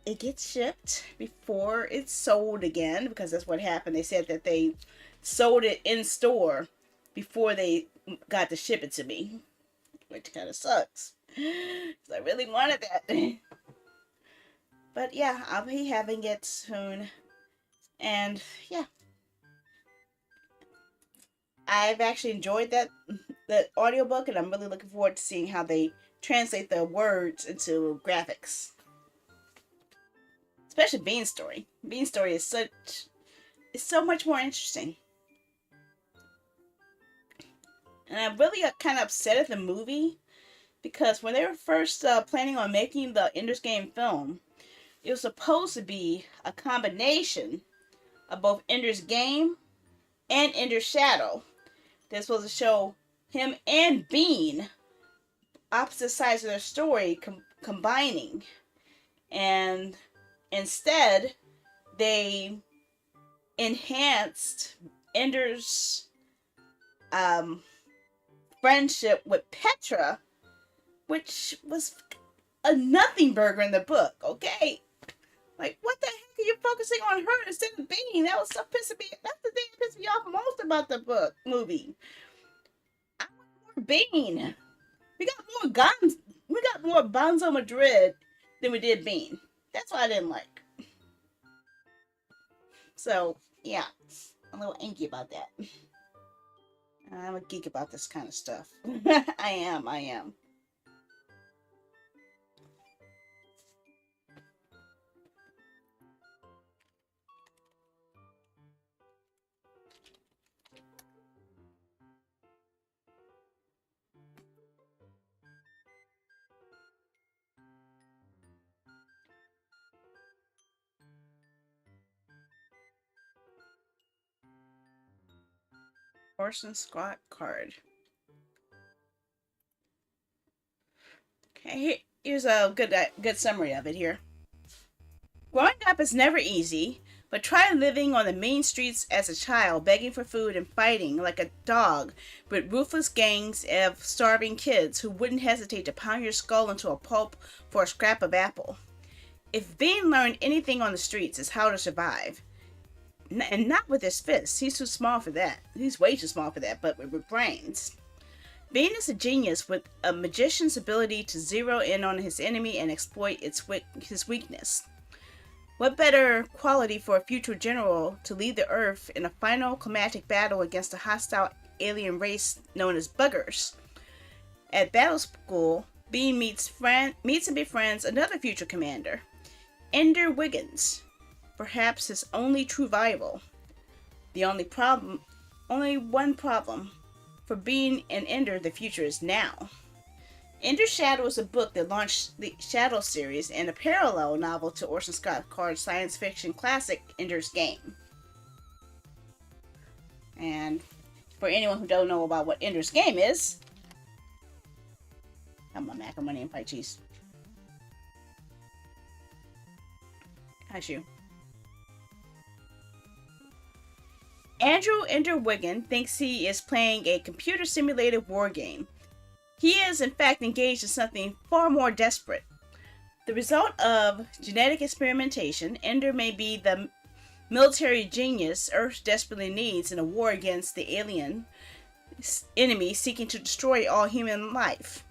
it gets shipped before it's sold again, because that's what happened. They said that they sold it in store before they got to ship it to me, which kind of sucks, because I really wanted that. But yeah, I'll be having it soon. And yeah, I've actually enjoyed the audiobook, and I'm really looking forward to seeing how they translate the words into graphics. Especially Bean's story. Bean's story is so much more interesting. And I really got kind of upset at the movie, because when they were first planning on making the Ender's Game film, it was supposed to be a combination of both Ender's Game and Ender's Shadow. They're supposed to show him and Bean, opposite sides of their story, combining. And instead, they enhanced Ender's friendship with Petra, which was a nothing burger in the book, okay? Like, what the heck are you focusing on her instead of Bean? That was so pissing me. That's the thing that pissed me off most about the movie. I want more Bean. We got more guns. We got more Bonzo Madrid than we did Bean. That's what I didn't like. So, yeah. I'm a little angry about that. I'm a geek about this kind of stuff. I am. Orson Scott card. Okay, here's a good summary of it here. Growing up is never easy, but try living on the main streets as a child, begging for food and fighting like a dog with ruthless gangs of starving kids who wouldn't hesitate to pound your skull into a pulp for a scrap of apple. If Bean learned anything on the streets, it's how to survive. And not with his fists. He's too small for that. He's way too small for that, but with brains. Bean is a genius with a magician's ability to zero in on his enemy and exploit his weakness. What better quality for a future general to lead the Earth in a final climactic battle against a hostile alien race known as Buggers? At battle school, Bean meets and befriends another future commander, Ender Wiggins. Perhaps his only true rival. The only one problem. For Bean and Ender, the future is now. Ender's Shadow is a book that launched the Shadow series and a parallel novel to Orson Scott Card's science fiction classic Ender's Game. And for anyone who don't know about what Ender's Game is, I'm a macaroni and fried cheese. Cashew. Andrew Ender Wiggin thinks he is playing a computer-simulated war game. He is, in fact, engaged in something far more desperate. The result of genetic experimentation, Ender may be the military genius Earth desperately needs in a war against the alien enemy seeking to destroy all human life.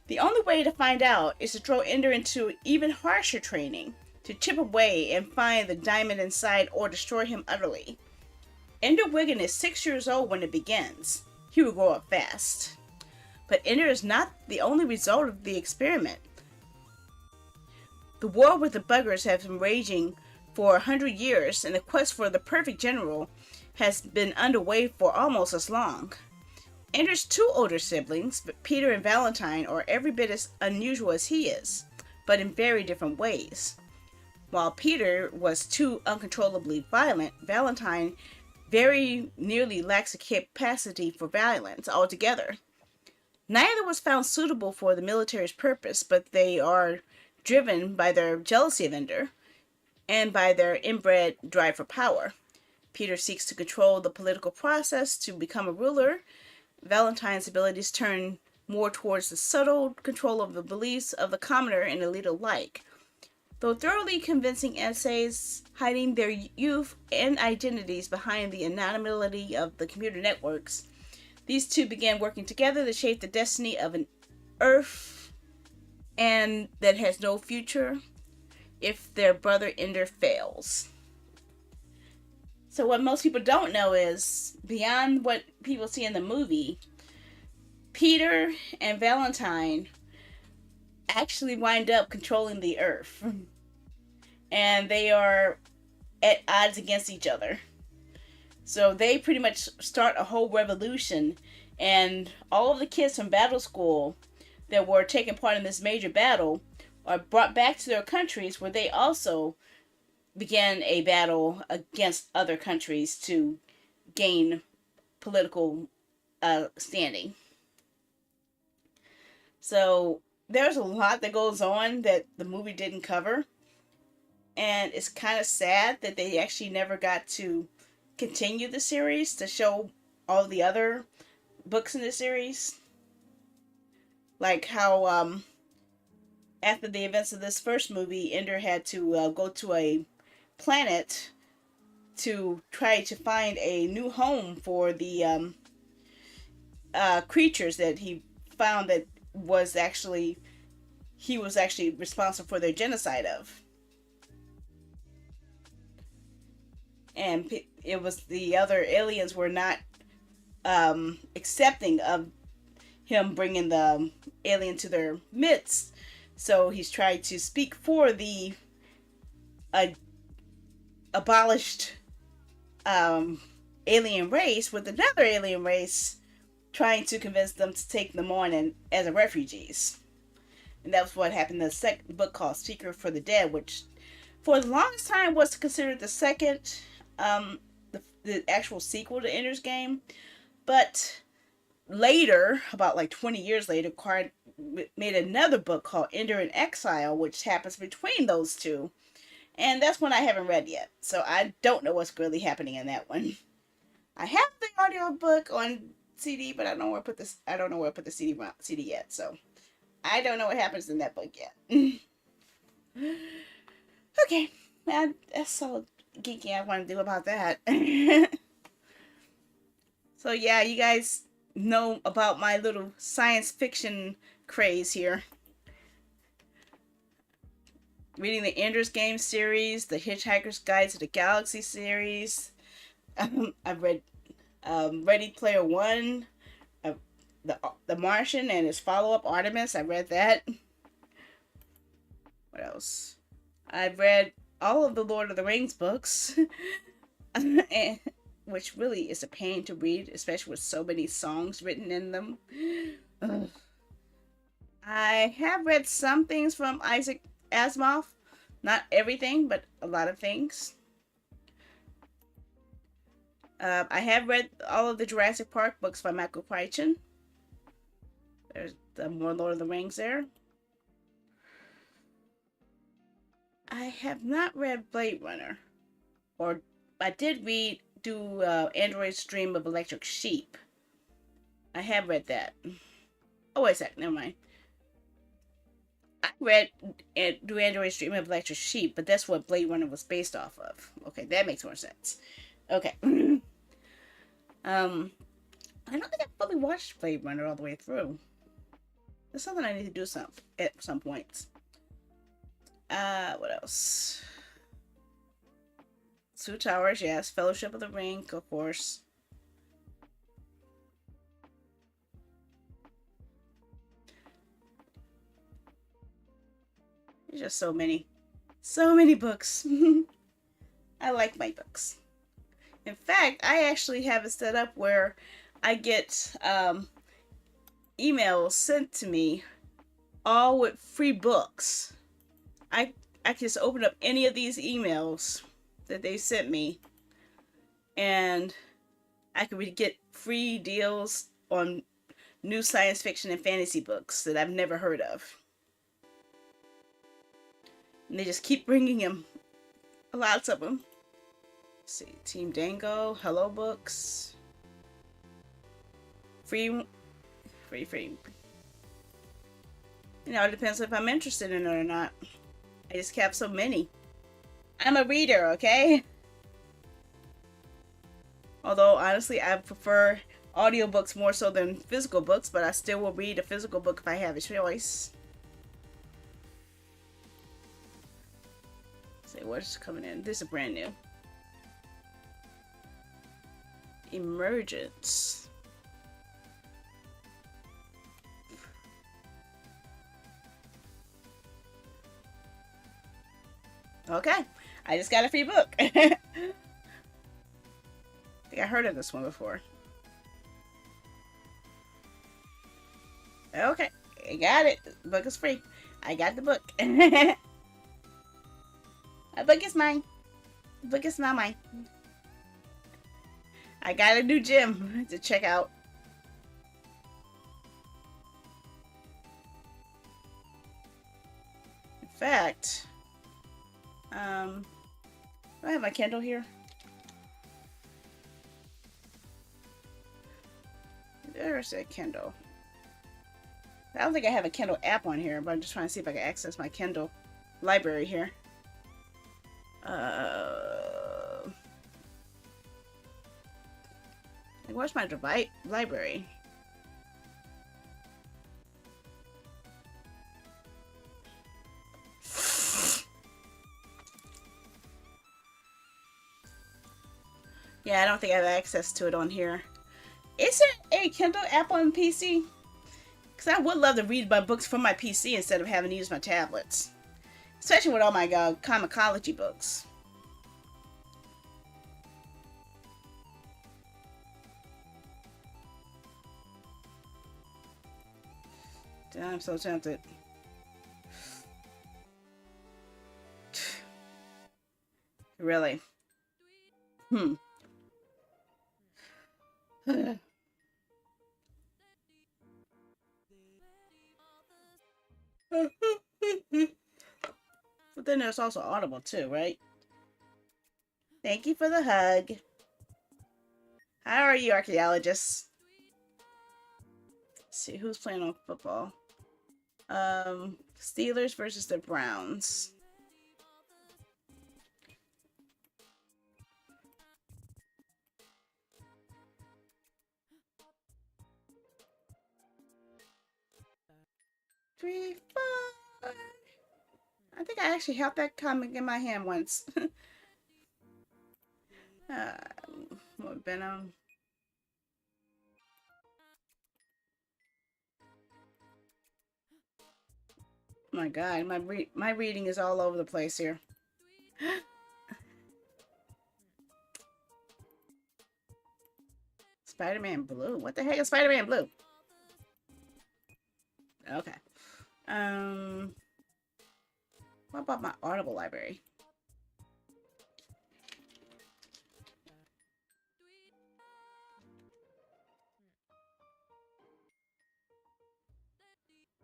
The only way to find out is to throw Ender into even harsher training, to chip away and find the diamond inside or destroy him utterly. Ender Wiggin is 6 years old when it begins. he would grow up fast. But Ender is not the only result of the experiment. The war with the buggers has been raging for 100 years, and the quest for the perfect general has been underway for almost as long. Ender's two older siblings, Peter and Valentine, are every bit as unusual as he is, but in very different ways. While Peter was too uncontrollably violent, Valentine very nearly lacks the capacity for violence altogether. Neither was found suitable for the military's purpose, but they are driven by their jealousy of Ender and by their inbred drive for power. Peter seeks to control the political process to become a ruler. Valentine's abilities turn more towards the subtle control of the beliefs of the commoner and elite alike. Though thoroughly convincing essays hiding their youth and identities behind the anonymity of the computer networks, these two began working together to shape the destiny of an Earth and that has no future if their brother Ender fails. So what most people don't know is, beyond what people see in the movie, Peter and Valentine actually wind up controlling the Earth. And they are at odds against each other. So they pretty much start a whole revolution, and all of the kids from battle school that were taking part in this major battle are brought back to their countries, where they also began a battle against other countries to gain political standing. So there's a lot that goes on that the movie didn't cover, and it's kind of sad that they actually never got to continue the series to show all the other books in the series. Like how after the events of this first movie, Ender had to go to a planet to try to find a new home for the creatures that he found that was actually he was actually responsible for their genocide of. And it was the other aliens were not accepting of him bringing the alien to their midst. So he's tried to speak for the abolished alien race with another alien race, trying to convince them to take them on and as refugees. And that was what happened in the second book called Speaker for the Dead, which for the longest time was considered the second the actual sequel to Ender's Game. But later, about like 20 years later, Card made another book called Ender in Exile, which happens between those two. And that's one I haven't read yet. So I don't know what's really happening in that one. I have the audio book on CD, but I don't know where I put the CD yet. So I don't know what happens in that book yet. Okay. That's all geeky I want to do about that. So yeah, you guys know about my little science fiction craze here. Reading the Ender's Game series, the Hitchhiker's Guide to the Galaxy series. I've read Ready Player One, the Martian and his follow-up Artemis. I read that. What else? I've read all of the Lord of the Rings books, which really is a pain to read, especially with so many songs written in them. Ugh. I have read some things from Isaac Asimov. Not everything, but a lot of things. I have read all of the Jurassic Park books by Michael Crichton. There's the more Lord of the Rings there. I have not read Blade Runner. Or I did do Android's Dream of Electric Sheep. I have read that. Oh, wait a sec. Never mind. I read Do Android's Dream of Electric Sheep, but that's what Blade Runner was based off of. Okay, that makes more sense. Okay. I don't think I fully watched Blade Runner all the way through. That's something I need to do at some point. What else? Two Towers, yes. Fellowship of the Ring, of course. There's just so many. So many books. I like my books. In fact, I actually have it set up where I get emails sent to me all with free books. I can just open up any of these emails that they sent me, and I could get free deals on new science fiction and fantasy books that I've never heard of. And they just keep bringing them. Lots of them. Let's see, Team Dango, Hello Books. Free. You know, it depends if I'm interested in it or not. I just have so many. I'm a reader, okay? Although, honestly, I prefer audiobooks more so than physical books, but I still will read a physical book if I have a choice. Let's see, what's coming in? This is brand new. Emergence. Okay, I just got a free book. I think I heard of this one before. Okay, I got it. The book is free. I got the book. The book is mine. The book is not mine. I got a new gym to check out. In fact, do I have my Kindle here? There's a Kindle. I don't think I have a Kindle app on here, but I'm just trying to see if I can access my Kindle library here. Where's my library? Yeah, I don't think I have access to it on here. Is there a Kindle app on PC? Because I would love to read my books from my PC instead of having to use my tablets. Especially with all my comicology books. I'm so tempted. Really? But then there's also Audible too, right? Thank you for the hug. How are you, archaeologists? Let's see, who's playing on football? Steelers versus the Browns. Three, four. I think I actually held that comic in my hand once. What Venom? My God, my reading is all over the place here. Spider-Man Blue. What the heck is Spider-Man Blue? Okay. What about my Audible library?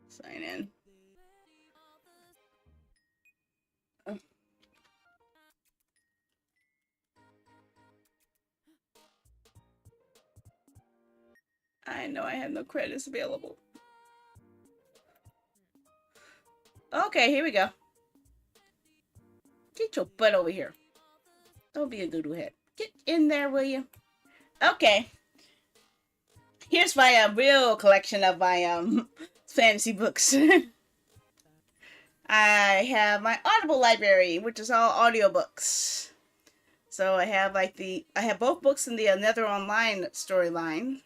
Sign in. Oh. I know I have no credits available. Okay, here we go. Get your butt over here. Don't be a doodle head. Get in there, will you? Okay. Here's my real collection of my fantasy books. I have my Audible library, which is all audiobooks. So I have I have both books in the Nether Online storyline.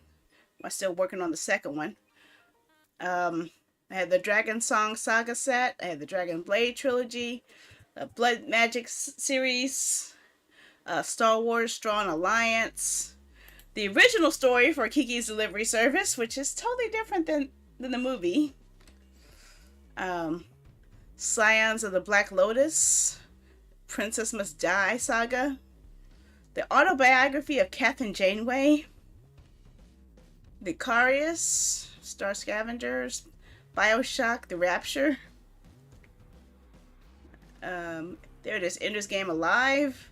I'm still working on the second one. I had the Dragon Song Saga set. I had the Dragon Blade trilogy, the Blood Magic series, Star Wars Strong Alliance, the original story for Kiki's Delivery Service, which is totally different than the movie. Scions of the Black Lotus, Princess Must Die saga, the autobiography of Catherine Janeway, Vicarious, Star Scavengers, Bioshock, The Rapture. There it is, Ender's Game Alive,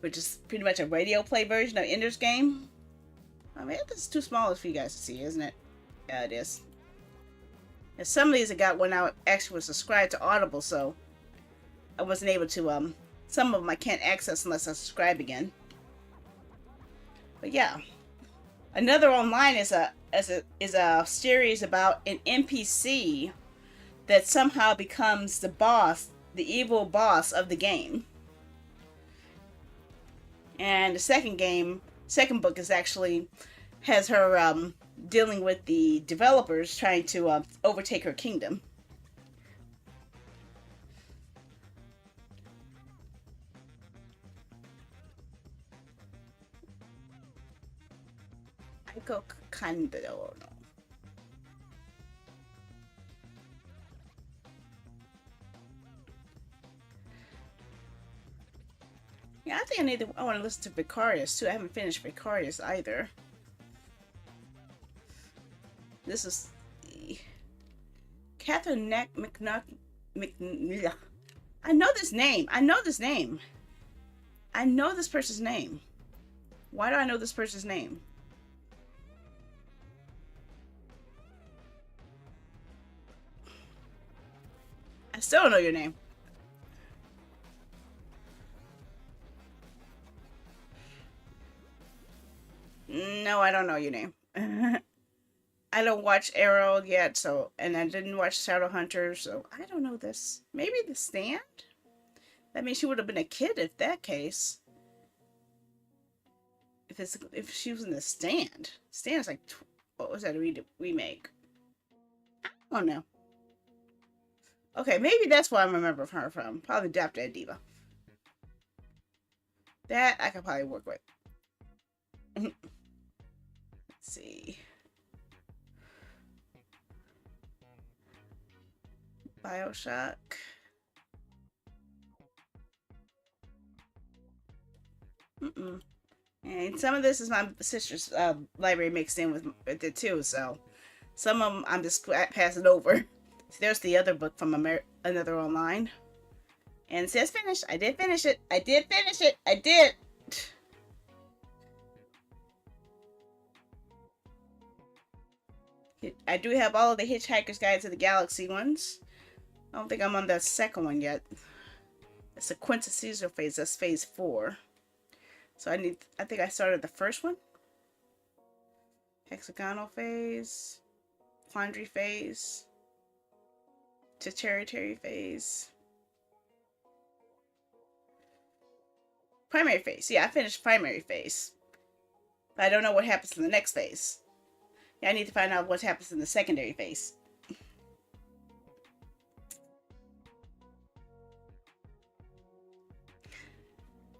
which is pretty much a radio play version of Ender's Game. I mean, this is too small for you guys to see, isn't it? Yeah, it is. And some of these I got when I actually was subscribed to Audible, so I wasn't able to, some of them I can't access unless I subscribe again. But yeah. Another Online is a series about an NPC that somehow becomes the boss, the evil boss of the game. And the second book is actually has her dealing with the developers trying to overtake her kingdom. Aiko Kando. Yeah, I think I want to listen to Vicarious too. I haven't finished Vicarious either. This is Catherine McNutt. I know this name. I know this name. I know this person's name. Why do I know this person's name? I still don't know your name. No, I don't know your name. I don't watch Arrow yet, so, and I didn't watch Shadowhunters, so I don't know this. Maybe The Stand? That means she would have been a kid if that case. If she was in The Stand. Stand is like, what was that remake? I don't know. Okay, maybe that's where I remember her from. Probably Drop Dead Diva. That I could probably work with. Let's see. Bioshock. And some of this is my sister's library mixed in with it too, so some of them I'm just passing over. So there's the other book from Another Online. And it says finished. I did finish it. I did finish it. I did. I do have all of the Hitchhiker's Guide to the Galaxy ones. I don't think I'm on the second one yet. It's the Quintessential phase. That's phase 4. So I think I started the first one. Hexagonal phase. Quandary phase. Tertiary phase. Primary phase. Yeah, I finished primary phase. But I don't know what happens in the next phase. Yeah, I need to find out what happens in the secondary phase.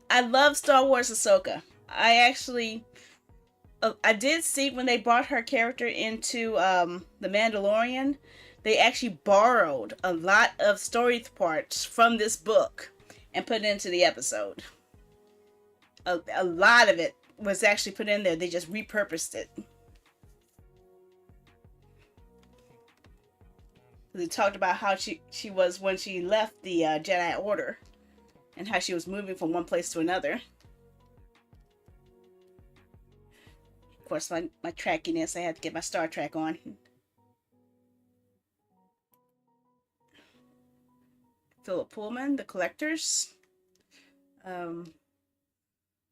I love Star Wars Ahsoka. I did see when they brought her character into The Mandalorian, they actually borrowed a lot of story parts from this book and put it into the episode. A lot of it was actually put in there. They just repurposed it. They talked about how she was when she left the Jedi Order and how she was moving from one place to another. Of course, my trackiness, I had to get my Star Trek on. Philip Pullman, The Collectors.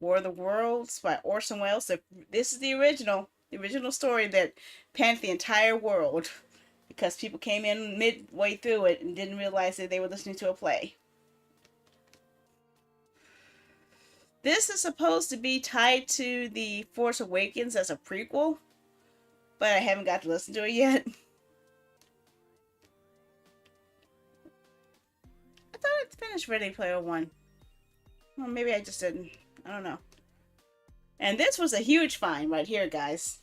War of the Worlds by Orson Welles. So this is the original story that panned the entire world because people came in midway through it and didn't realize that they were listening to a play. This is supposed to be tied to The Force Awakens as a prequel, but I haven't got to listen to it yet. finished Ready Player One. Well, maybe I just didn't. I don't know. And this was a huge find right here, guys.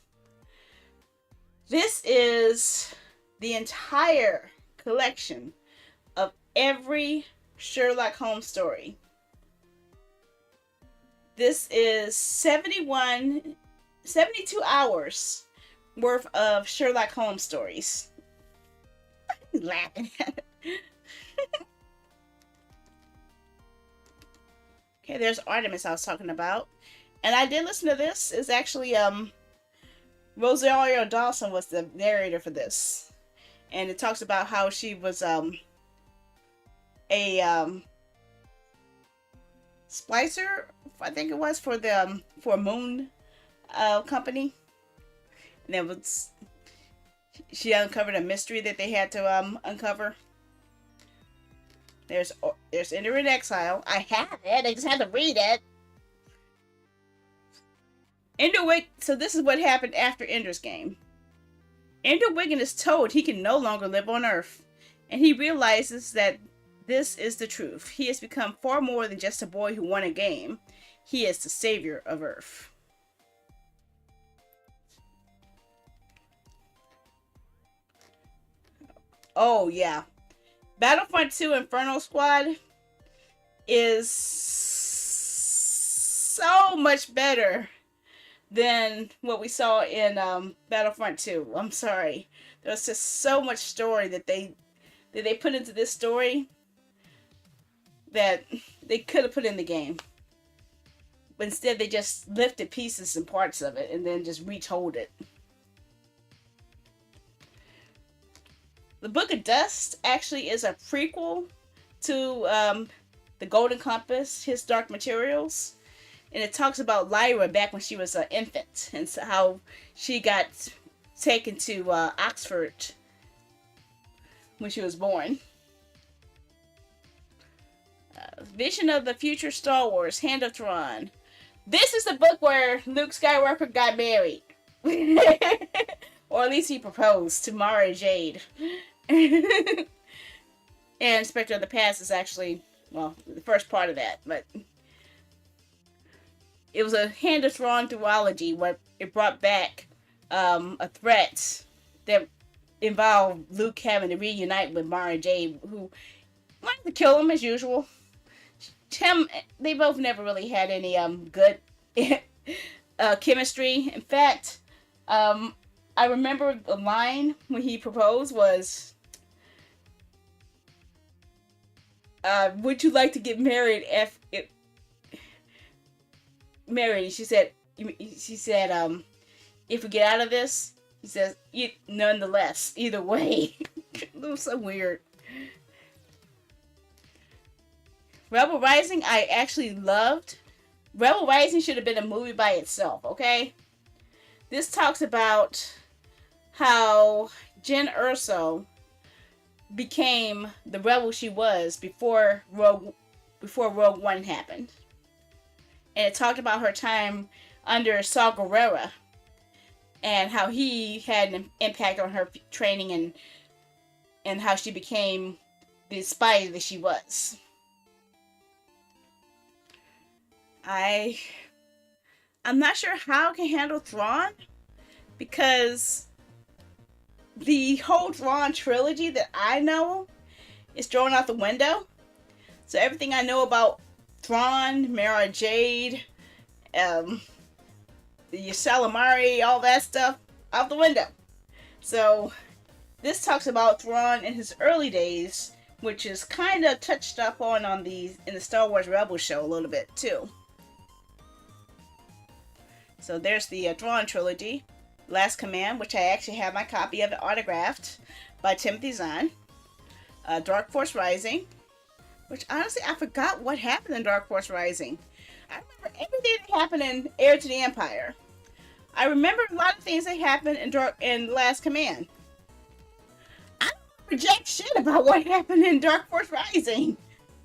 This is the entire collection of every Sherlock Holmes story. This is 72 hours worth of Sherlock Holmes stories. Laughing at it. Okay, there's Artemis I was talking about. And I did listen to this. It's actually, Rosario Dawson was the narrator for this. And it talks about how she was, a, splicer, I think it was, for the, for Moon, company. And it was, she uncovered a mystery that they had to, uncover. There's Ender in Exile. I have it. I just had to read it. So this is what happened after Ender's Game. Ender Wiggin is told he can no longer live on Earth, and he realizes that this is the truth. He has become far more than just a boy who won a game. He is the savior of Earth. Oh yeah. Battlefront 2 Inferno Squad is so much better than what we saw in Battlefront 2. I'm sorry. There's just so much story that they put into this story that they could have put in the game. But instead they just lifted pieces and parts of it and then just retold it. The Book of Dust actually is a prequel to The Golden Compass, His Dark Materials. And it talks about Lyra back when she was an infant and so how she got taken to Oxford when she was born. Vision of the Future Star Wars, Hand of Thrawn. This is the book where Luke Skywalker got married. Or at least he proposed to Mara Jade. And Spectre of the Past is actually, well, the first part of that, but it was a Hand of Thrawn duology where it brought back a threat that involved Luke having to reunite with Mara Jade, who wanted to kill him as usual. They both never really had any good chemistry. In fact, I remember the line when he proposed was, would you like to get married married? She said, if we get out of this, he says, nonetheless, either way. It was so weird. Rebel Rising, I actually loved. Rebel Rising should have been a movie by itself, okay? This talks about how Jyn Erso became the rebel she was before Rogue One happened. And it talked about her time under Saw Gerrera and how he had an impact on her training and how she became the spy that she was. I'm not sure how I can handle Thrawn, because the whole Thrawn trilogy that I know is thrown out the window. So everything I know about Thrawn, Mara Jade, the Ysalamiri, all that stuff, out the window. So this talks about Thrawn in his early days, which is kind of touched up on in the Star Wars Rebels show a little bit too. So there's the Thrawn trilogy, Last Command, which I actually have my copy of it autographed by Timothy Zahn. Dark Force Rising, which honestly I forgot what happened in Dark Force Rising. I remember everything that happened in Heir to the Empire. I remember a lot of things that happened in Last Command. I don't remember jack shit about what happened in Dark Force Rising.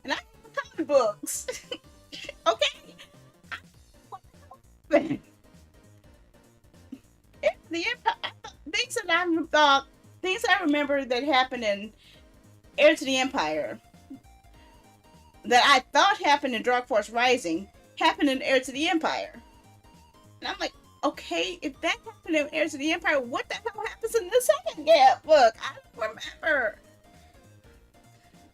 And I have comic books. Okay? The Empire, things I remember that happened in Heir to the Empire. that I thought happened in Dark Force Rising happened in Heir to the Empire. And I'm like, okay, if that happened in Heirs of the Empire, what the hell happens in the second Gap book? I don't remember.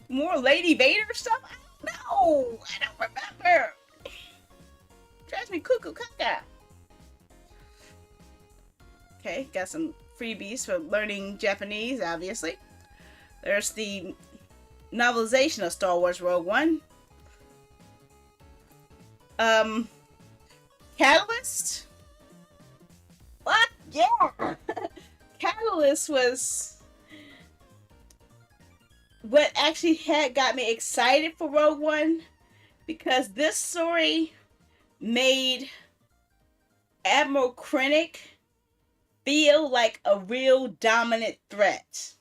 More Lady Vader stuff? I don't know. I don't remember. Drives me cuckoo caca. Okay, got some freebies for learning Japanese, obviously. There's the novelization of Star Wars Rogue One. Catalyst? What? Yeah! Catalyst was what actually had got me excited for Rogue One, because this story made Admiral Krennic feel like a real dominant threat.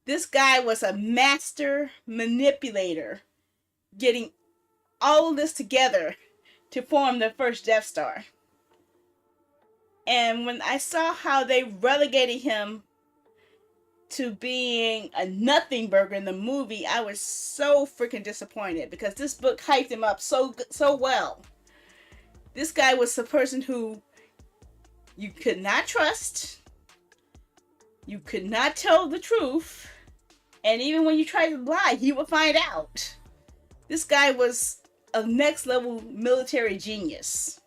This guy was a master manipulator, getting all of this together to form the first Death Star. And when I saw how they relegated him to being a nothing burger in the movie, I was so freaking disappointed, because this book hyped him up so well. This guy was the person who you could not trust, you could not tell the truth, and even when you tried to lie, he would find out. This guy was a next level military genius.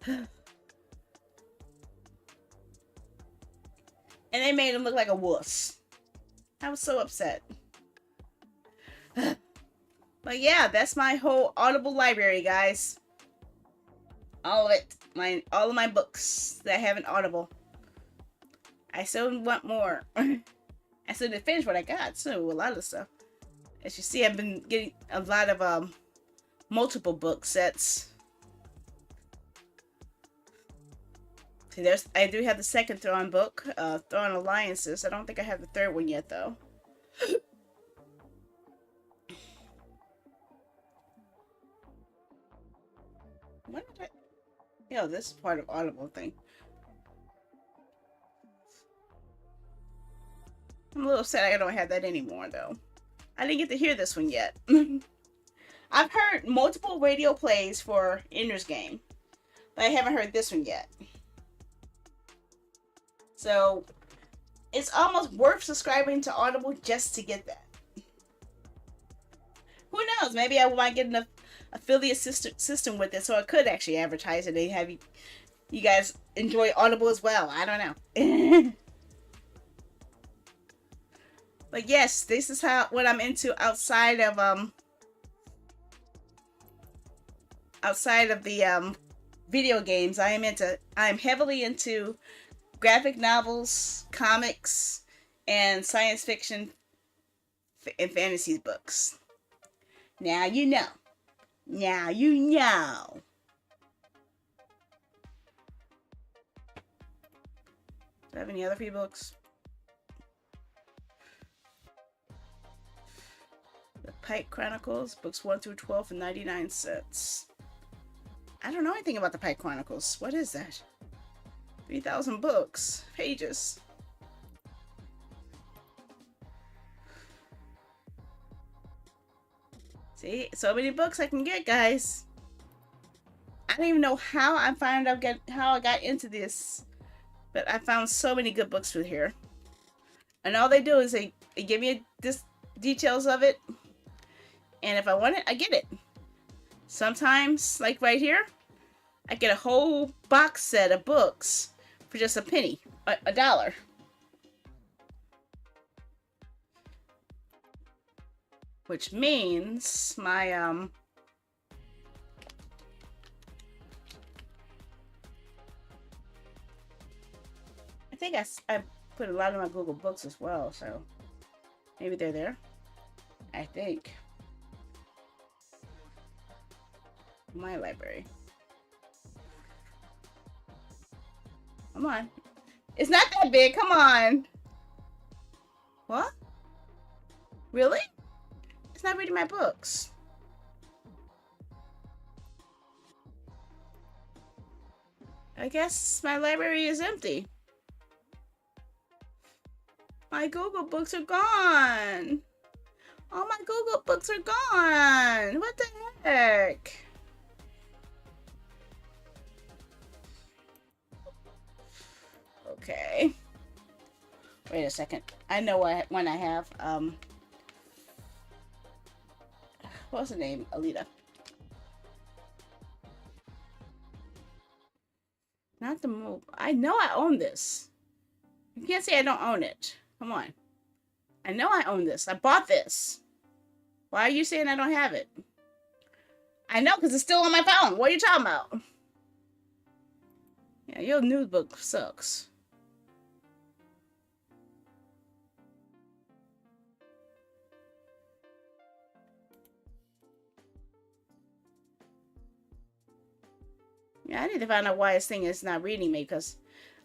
And they made him look like a wuss. I was so upset. But yeah, that's my whole Audible library, guys. All of it. All of my books that I have in Audible. I still want more. I still didn't finish what I got, so a lot of stuff. As you see, I've been getting a lot of multiple book sets. See, I do have the second Thrawn book, Thrawn Alliances. I don't think I have the third one yet, though. What did I... Yo, this is part of Audible thing. I'm a little sad I don't have that anymore, though. I didn't get to hear this one yet. I've heard multiple radio plays for Ender's Game, but I haven't heard this one yet. So, it's almost worth subscribing to Audible just to get that. Who knows? Maybe I might get an affiliate system with it, so I could actually advertise it and have you guys enjoy Audible as well. I don't know. But yes, this is what I'm into outside of the video games. I am heavily into graphic novels, comics, and science fiction and fantasy books. Now you know. Now you know. Do I have any other free books? The Pike Chronicles, books 1 through 12 for 99 cents. I don't know anything about the Pike Chronicles. What is that? 3,000 books, pages. See, so many books I can get, guys. I don't even know how I got into this, but I found so many good books with here. And all they do is they give me details of it, and if I want it, I get it. Sometimes, like right here, I get a whole box set of books for just a penny, $1. Which means my I think I put a lot of my Google Books as well, so maybe they're there. I think. My library. Come on. It's not that big. Come on. What? Really? It's not reading my books. I guess my library is empty. My Google Books are gone. All my Google books are gone. What the heck? Okay. Wait a second. I know what one I have. What's the name? Alita. Not the move. I know I own this. You can't say I don't own it. Come on. I know I own this. I bought this. Why are you saying I don't have it? I know, because it's still on my phone. What are you talking about? Yeah, your news book sucks. Yeah, I need to find out why this thing is not reading me, because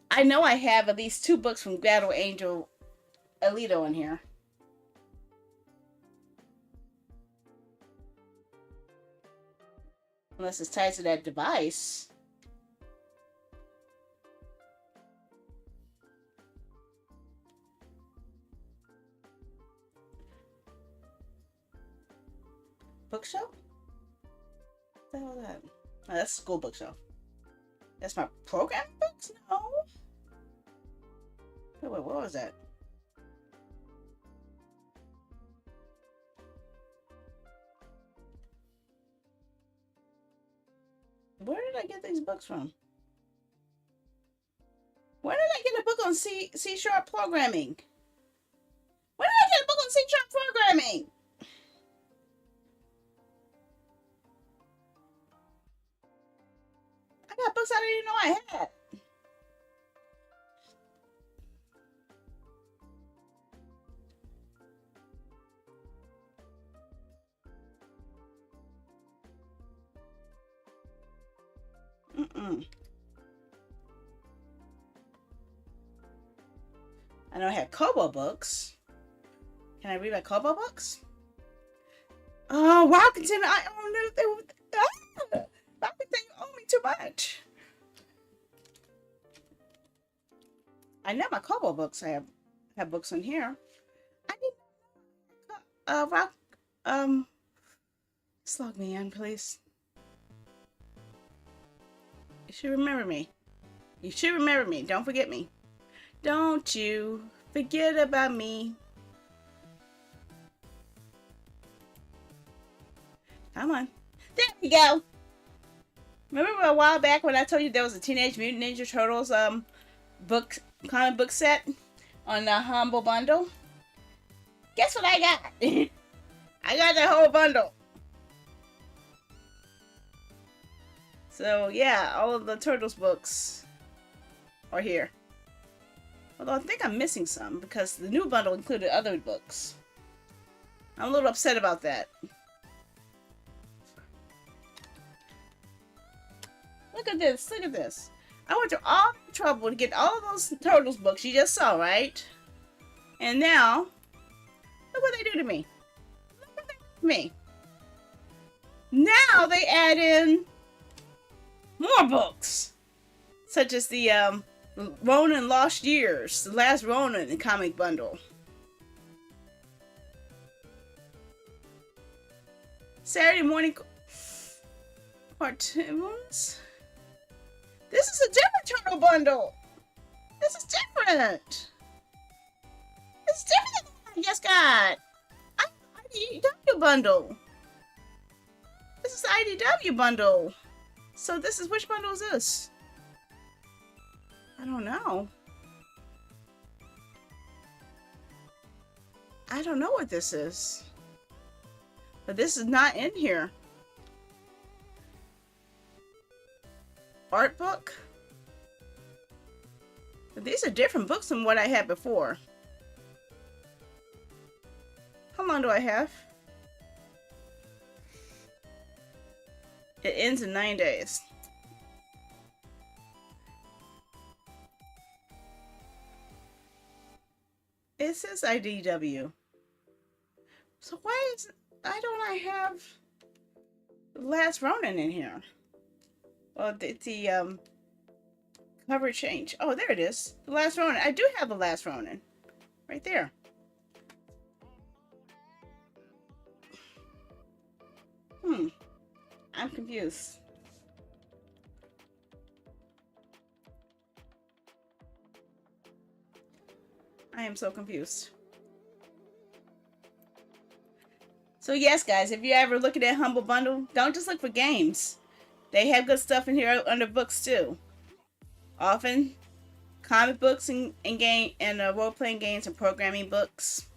I know I have at least 2 books from Battle Angel Alito in here. Unless it's tied to that device. Bookshelf? What the hell is that? Oh, that's a school bookshelf. That's my programming books? No. Wait, what was that? Where did I get these books from? Where did I get a book on C# programming? Where did I get a book on C# programming? I got books I didn't even know I had. I know I had Kobo books. Can I read my Kobo books? Oh, Rockington, I own it. Rockington, you owe me too much. I know my Kobo books. I have books in here. I didn't. Just log me in, please. You should remember me. You should remember me. Don't forget me. Don't you forget about me. Come on. There we go. Remember a while back when I told you there was a Teenage Mutant Ninja Turtles comic book set on the Humble Bundle? Guess what I got? I got the whole bundle. So yeah, all of the Turtles books are here. Although I think I'm missing some because the new bundle included other books. I'm a little upset about that. Look at this, look at this. I went through all the trouble to get all of those Turtles books you just saw, right? And now, look what they do to me. Look what they do to me. Now they add in more books. Such as the Ronin Lost Years, the last Ronin comic bundle. Saturday morning cartoons. This is a different turtle bundle. This is different. It's different than the one I just got. IDW bundle. This is the IDW bundle. So this is, which bundle is this? I don't know. I don't know what this is. But this is not in here. Art book? But these are different books than what I had before. How long do I have? It ends in 9 days. It says IDW. So why don't I have the last Ronin in here? Well, the cover change. Oh, there it is. The last Ronin. I do have the last Ronin. Right there. I'm confused. I am so confused. So yes, guys, if you're ever looking at Humble Bundle, don't just look for games. They have good stuff in here under books too. Often comic books and game and role-playing games and programming books.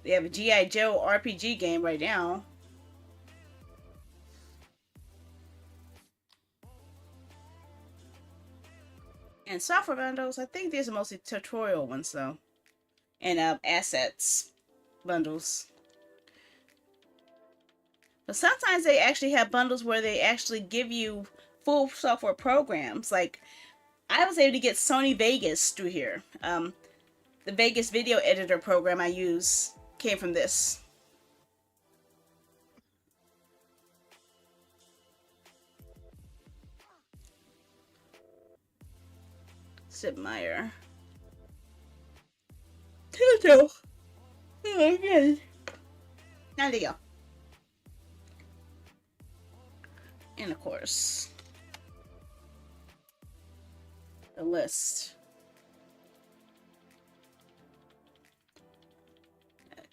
They have a G.I. Joe RPG game right now. And software bundles, I think these are mostly tutorial ones though. And assets bundles. But sometimes they actually have bundles where they actually give you full software programs. Like, I was able to get Sony Vegas through here. The Vegas video editor program I use came from this. Sid Meier. Toto. Oh, good. Now there you go. And of course, the list.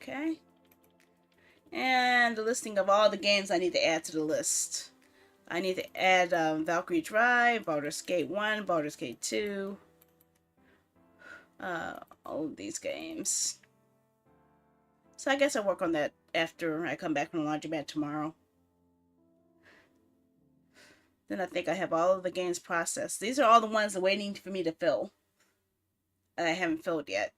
Okay. And the listing of all the games I need to add to the list. I need to add Valkyrie Drive, Baldur's Gate 1, Baldur's Gate 2. All of these games. So I guess I'll work on that after I come back from the laundromat tomorrow. Then I think I have all of the games processed. These are all the ones waiting for me to fill. I haven't filled yet.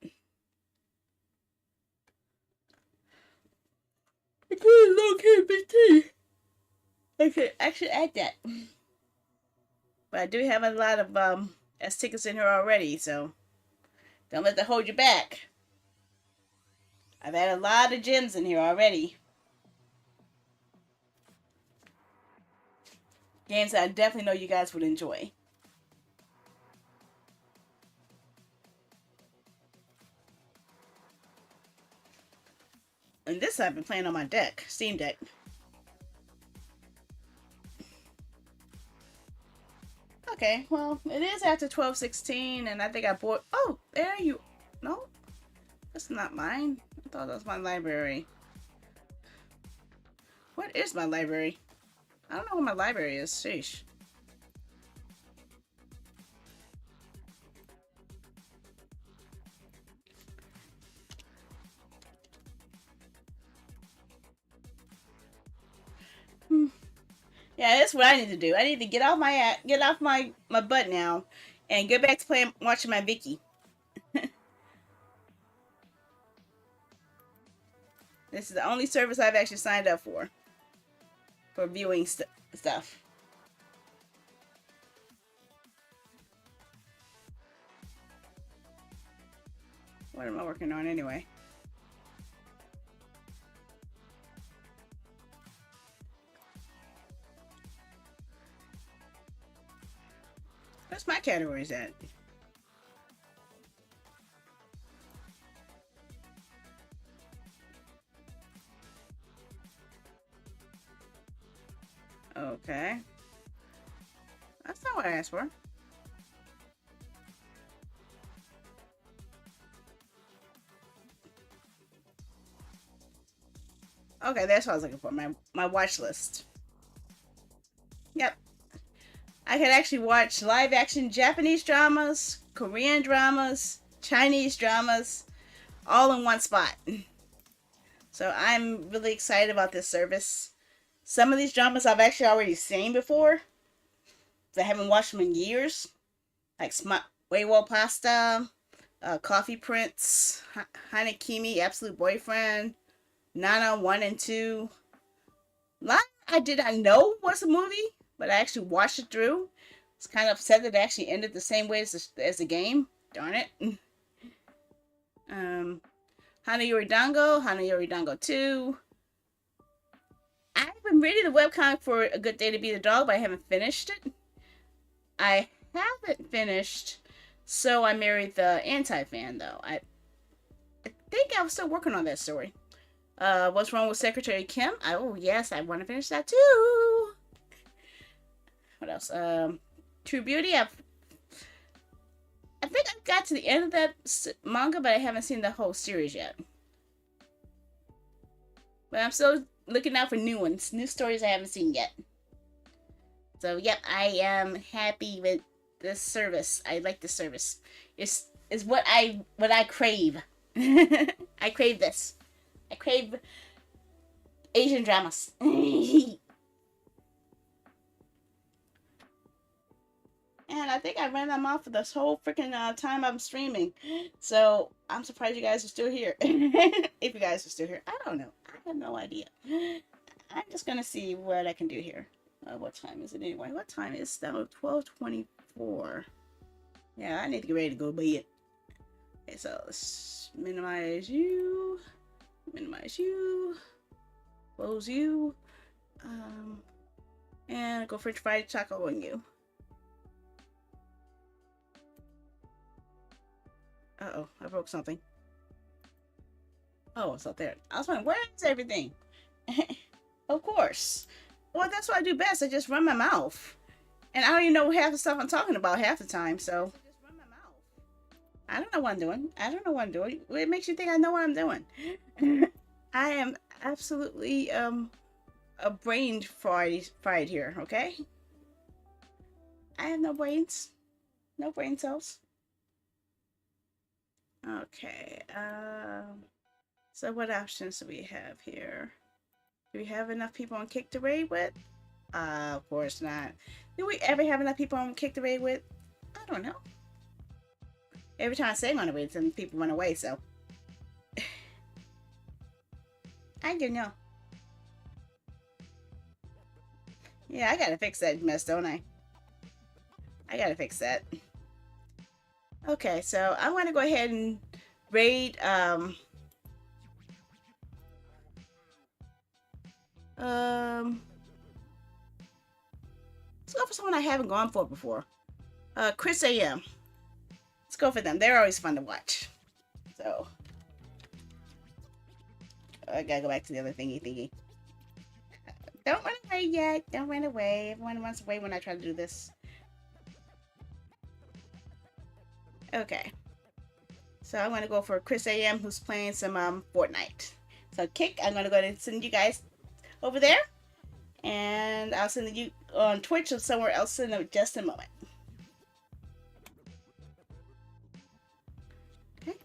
I couldn't locate BT. I should add that. But I do have a lot of S tickets in here already, so don't let that hold you back. I've had a lot of gems in here already. Games that I definitely know you guys would enjoy. And this I've been playing on my deck, Steam Deck. Okay, well, it is after 12:16, and I think I bought... Oh, there you... No, that's not mine. I thought that was my library. What is my library? I don't know where my library is. Sheesh. Yeah, that's what I need to do. I need to get off my butt now, and get back to watching my Vicky. This is the only service I've actually signed up for viewing stuff. What am I working on anyway? Where's my categories at? Okay. That's not what I asked for. Okay, that's what I was looking for. My watch list. Yep. I could actually watch live action Japanese dramas, Korean dramas, Chinese dramas, all in one spot. So I'm really excited about this service. Some of these dramas I've actually already seen before. I haven't watched them in years. Like Weiwo Pasta, Coffee Prince, Hanekimi, Absolute Boyfriend, Nana 1 and 2. A lot I did not know was a movie, but I actually watched it through. It's kind of upset that it actually ended the same way as the game. Darn it. Hana Yori Dango 2. I've been reading the webcomic for A Good Day to Be the Dog, but I haven't finished it. I haven't finished So I Married the Anti-Fan, though. I think I was still working on that story. What's Wrong with Secretary Kim? Oh yes, I want to finish that too. What else? True Beauty. I think I got to the end of that manga, but I haven't seen the whole series yet. But I'm still looking out for new ones, new stories I haven't seen yet. So yep, I am happy with this service. I like this service. It's what I crave. I crave this. I crave Asian dramas. And I think I ran them off for this whole freaking time I'm streaming. So I'm surprised you guys are still here. If you guys are still here. I don't know. I have no idea. I'm just going to see what I can do here. What time is it anyway? What time is that? 12:24. Yeah, I need to get ready to go to bed. Okay, so let's minimize you. Minimize you. Close you. And go French fried taco on you. Uh-oh, I broke something. Oh, it's up there. I was wondering, where is everything? Of course. Well, that's what I do best. I just run my mouth. And I don't even know half the stuff I'm talking about half the time, so. I don't know what I'm doing. I don't know what I'm doing. What makes you think I know what I'm doing? I am absolutely, a brain fried here, okay? I have no brains. No brain cells. Okay, so what options do we have here? Do we have enough people on Kick to Raid with? Of course not. Do we ever have enough people on Kick to Raid with? I don't know. Every time I say I'm on a raid, some people run away, so. I do know. Yeah, I gotta fix that mess, don't I? I gotta fix that. Okay, so I want to go ahead and raid, let's go for someone I haven't gone for before. Chris AM. Let's go for them. They're always fun to watch. So, I gotta go back to the other thingy. Don't run away yet. Don't run away. Everyone runs away when I try to do this. Okay, so I'm going to go for Chris AM, who's playing some Fortnite. So Kick, I'm going to go ahead and send you guys over there. And I'll send you on Twitch or somewhere else in just a moment. Okay.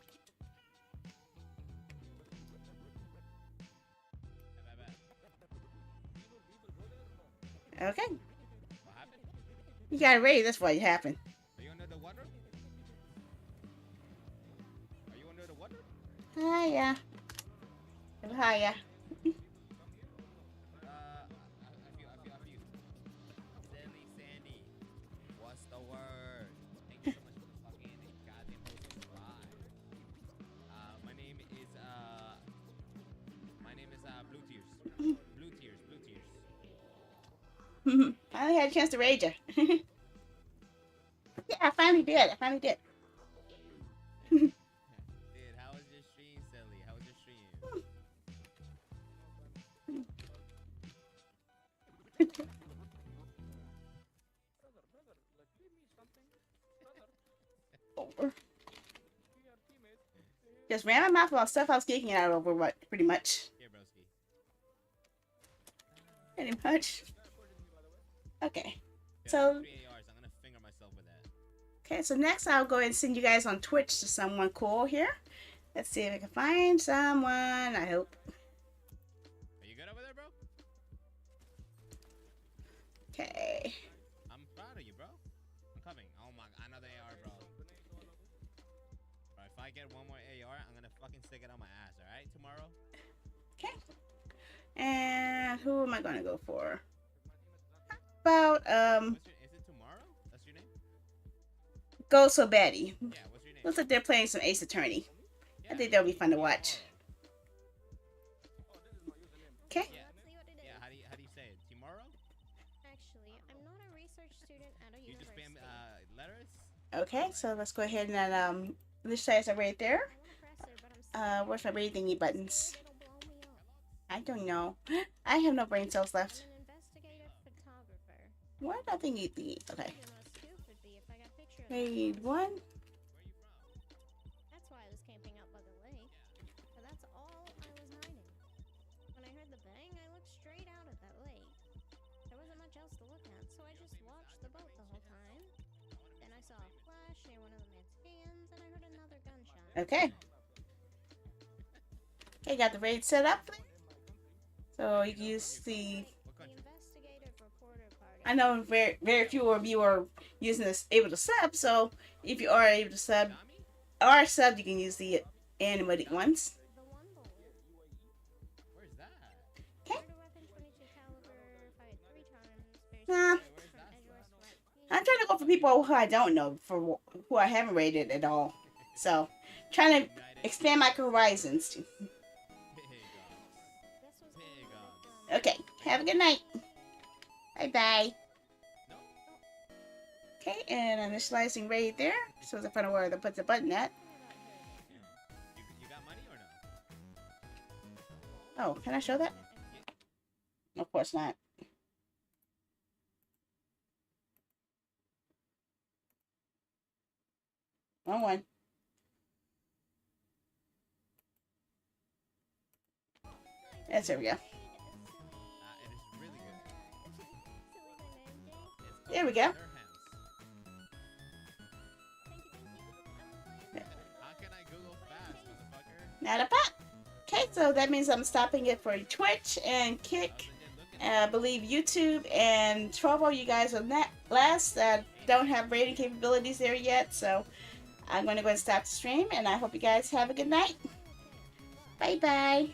Okay. You got ready, that's what happened. Hiya. Hiya. Sandy, what's the word? Thank you so much for fucking goddamn hosting live. My name is Blue Tears. Blue Tears. I only had a chance to raid you. Yeah, I finally did. Over. Just ran my mouth about stuff I was geeking out over, what, pretty much. Here, broski. Pretty much. Okay. Yeah, So. 3 ARs. I'm gonna finger myself with that. Okay, so next I'll go ahead and send you guys on Twitch to someone cool here. Let's see if I can find someone, I hope. Are you good over there, bro? Okay. I'm proud of you, bro. I'm coming. Oh my, another AR, bro. Bro, if I get one more AR, I'm gonna fucking stick it on my ass, alright? Tomorrow? Okay. And who am I gonna go for? How about, Is it tomorrow? That's your name? Go So Batty. Yeah, what's your name? Looks like they're playing some Ace Attorney. Yeah, I think that'll be fun to watch. Okay. Yeah. Let's see what it is. Yeah, how do you say it? Tomorrow? Actually, I'm not a research student at a You just spam university. letters? Okay, so let's go ahead and this size are right there. I'm a professor, but I'm still Where's my raid thingy buttons? it'll blow me up. I don't know. I have no brain cells left. I'm an investigative photographer. What? I think you the okay. The most scoop would be if I got pictures. Grade 1. That's why I was camping out by the lake. But that's all I was hiding. When I heard the bang, I looked straight out at that lake. There wasn't much else to look at, so I just watched the boat the whole time. Then I saw a flash near one of the man's hands, and I heard another gunshot. Okay. Okay, got the raid set up. So you can use the. The investigative reporter party. I know very few of you are using this able to sub. So if you are able to sub or sub, you can use the animated ones. The one bullet. Where's that? Okay. Murder weapon 22 caliber, fired 3 times. Very Nah. specific from Edgeworth's right I'm trying to go for people who I don't know, for who I haven't rated at all. So trying to expand my horizons. Big ups. This was Big all ups. done. Okay, have a good night. Bye bye. No. Okay, and initializing raid there. So I find out where to put the button at. You got money or no? Oh, can I show that? Of course not. Wrong one. Yes, there we go. It is really good. There we go. Their hands. How can I Google fast, motherfucker? Not a pop. Okay, so that means I'm stopping it for Twitch and Kick. I believe YouTube and Trovo, you guys are not last. Don't have rating capabilities there yet, so I'm going to go and stop the stream, and I hope you guys have a good night. Bye bye.